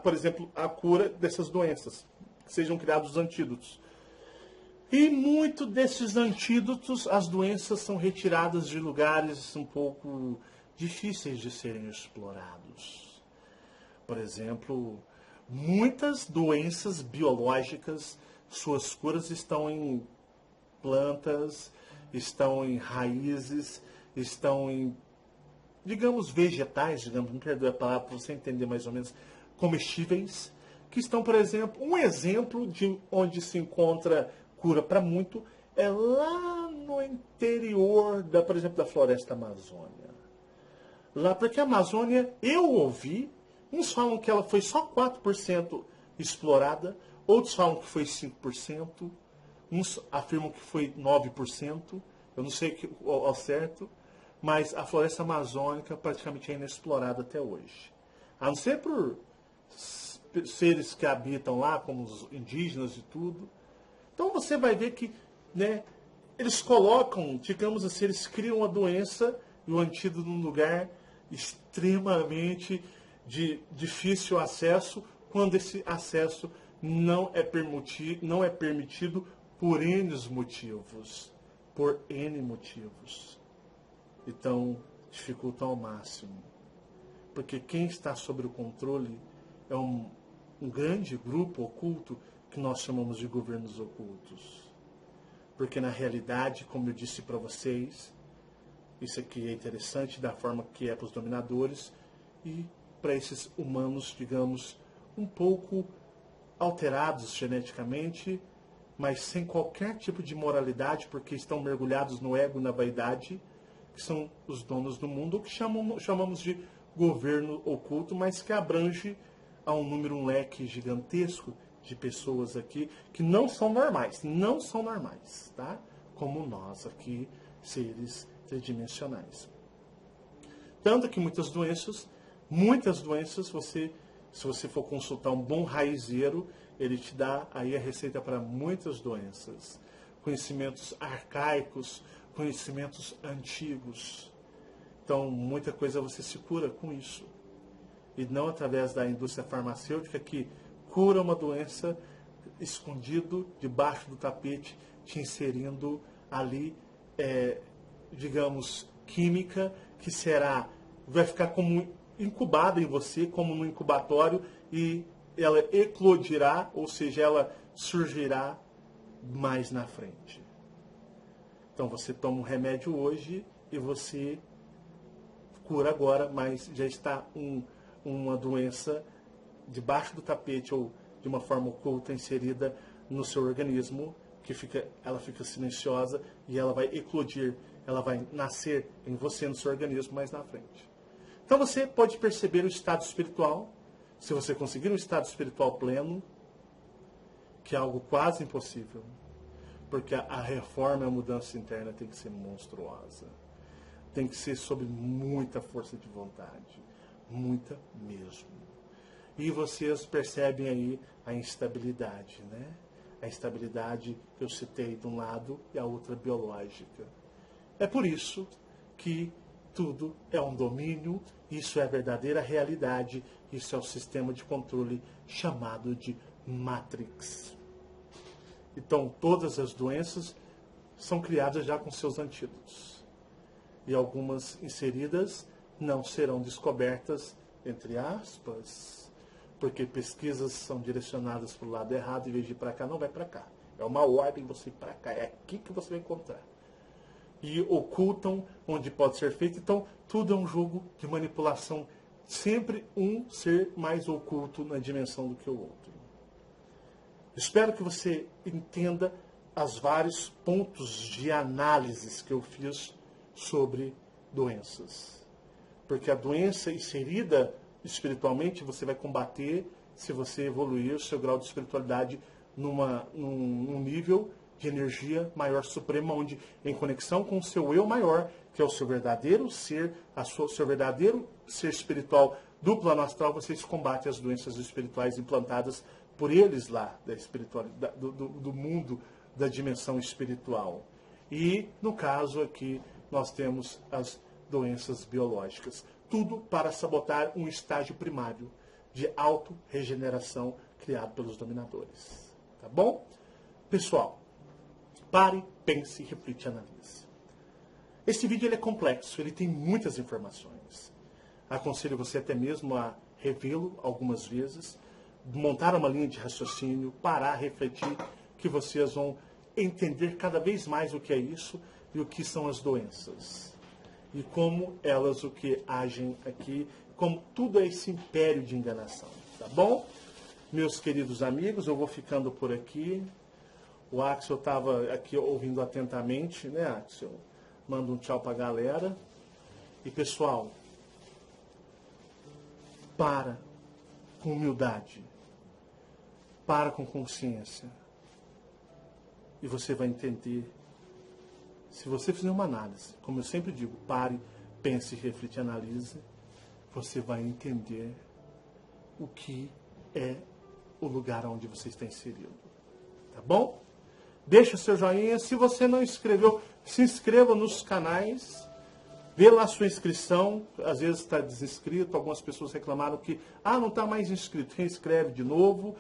por exemplo, a cura dessas doenças, que sejam criados antídotos. E muito desses antídotos, as doenças são retiradas de lugares um pouco difíceis de serem explorados. Por exemplo, muitas doenças biológicas, suas curas estão em plantas, estão em raízes, estão em, digamos, vegetais, digamos, me perdoe a palavra para você entender mais ou menos, comestíveis, que estão, por exemplo, um exemplo de onde se encontra cura para muito é lá no interior, por exemplo, da floresta amazônica. Lá, porque a Amazônia, eu ouvi, uns falam que ela foi só 4% explorada, outros falam que foi 5%, uns afirmam que foi 9%, eu não sei ao certo, mas a floresta amazônica praticamente é inexplorada até hoje. A não ser por seres que habitam lá, como os indígenas e tudo. Então você vai ver que, né, eles colocam, digamos assim, eles criam a doença e o antídoto num lugar extremamente de difícil acesso, quando esse acesso não é permitido por N motivos. Por N motivos. Então, dificulta ao máximo. Porque quem está sob o controle é um grande grupo oculto que nós chamamos de governos ocultos. Porque na realidade, como eu disse para vocês, isso aqui é interessante da forma que é para os dominadores e para esses humanos, digamos, um pouco alterados geneticamente, mas sem qualquer tipo de moralidade, porque estão mergulhados no ego e na vaidade, que são os donos do mundo, o que chamamos de governo oculto, mas que abrange a um número, um leque gigantesco de pessoas aqui que não são normais, tá? Como nós aqui, seres tridimensionais. Tanto que muitas doenças, se você for consultar um bom raizeiro, ele te dá aí a receita para muitas doenças. Conhecimentos arcaicos, conhecimentos antigos. Então, muita coisa você se cura com isso. E não através da indústria farmacêutica que cura uma doença escondido debaixo do tapete, te inserindo ali, digamos, química, que vai ficar como incubada em você, como no incubatório, e ela eclodirá, ou seja, ela surgirá mais na frente. Então você toma um remédio hoje e você cura agora, mas já está uma doença debaixo do tapete ou de uma forma oculta inserida no seu organismo, ela fica silenciosa e ela vai eclodir, ela vai nascer em você, no seu organismo, mais na frente. Então você pode perceber o estado espiritual, se você conseguir um estado espiritual pleno, que é algo quase impossível, porque a reforma e a mudança interna tem que ser monstruosa. Tem que ser sob muita força de vontade, muita mesmo. E vocês percebem aí a instabilidade, né? A instabilidade que eu citei de um lado e a outra biológica. É por isso que tudo é um domínio, isso é a verdadeira realidade, isso é o sistema de controle chamado de Matrix. Então, todas as doenças são criadas já com seus antídotos. E algumas inseridas não serão descobertas, entre aspas, porque pesquisas são direcionadas para o lado errado, em vez de ir para cá, não vai para cá. É uma ordem você ir para cá, é aqui que você vai encontrar. E ocultam onde pode ser feito. Então, tudo é um jogo de manipulação. Sempre um ser mais oculto na dimensão do que o outro. Espero que você entenda os vários pontos de análises que eu fiz sobre doenças. Porque a doença inserida espiritualmente você vai combater se você evoluir o seu grau de espiritualidade num nível de energia maior suprema, onde em conexão com o seu eu maior, que é o seu verdadeiro ser, seu verdadeiro ser espiritual do plano astral, vocês combatem as doenças espirituais implantadas por eles lá, do mundo da dimensão espiritual. E, no caso aqui, nós temos as doenças biológicas. Tudo para sabotar um estágio primário de auto-regeneração criado pelos dominadores. Tá bom? Pessoal, pare, pense, reflita e analise. Esse vídeo ele é complexo, ele tem muitas informações. Aconselho você até mesmo a revê-lo algumas vezes, montar uma linha de raciocínio, parar, refletir, que vocês vão entender cada vez mais o que é isso e o que são as doenças. E como elas o que agem aqui, como tudo é esse império de enganação. Tá bom? Meus queridos amigos, eu vou ficando por aqui. O Axel estava aqui ouvindo atentamente, né, Axel? Manda um tchau pra galera. E, pessoal, para com humildade. Para com consciência. E você vai entender. Se você fizer uma análise, como eu sempre digo, pare, pense, reflita e analise, você vai entender o que é o lugar onde você está inserido. Tá bom? Deixa seu joinha. Se você não inscreveu, se inscreva nos canais. Vê lá a sua inscrição. Às vezes está desinscrito. Algumas pessoas reclamaram que não está mais inscrito. Reinscreve de novo.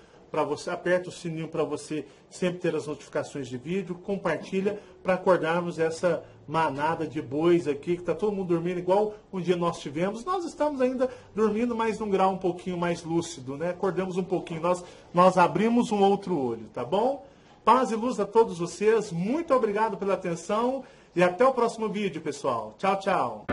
Você, aperta o sininho para você sempre ter as notificações de vídeo. Compartilha para acordarmos essa manada de bois aqui, que está todo mundo dormindo igual um dia nós tivemos. Nós estamos ainda dormindo, mas num grau um pouquinho mais lúcido, né? Acordamos um pouquinho. Nós abrimos um outro olho, tá bom? Paz e luz a todos vocês. Muito obrigado pela atenção e até o próximo vídeo, pessoal. Tchau, tchau.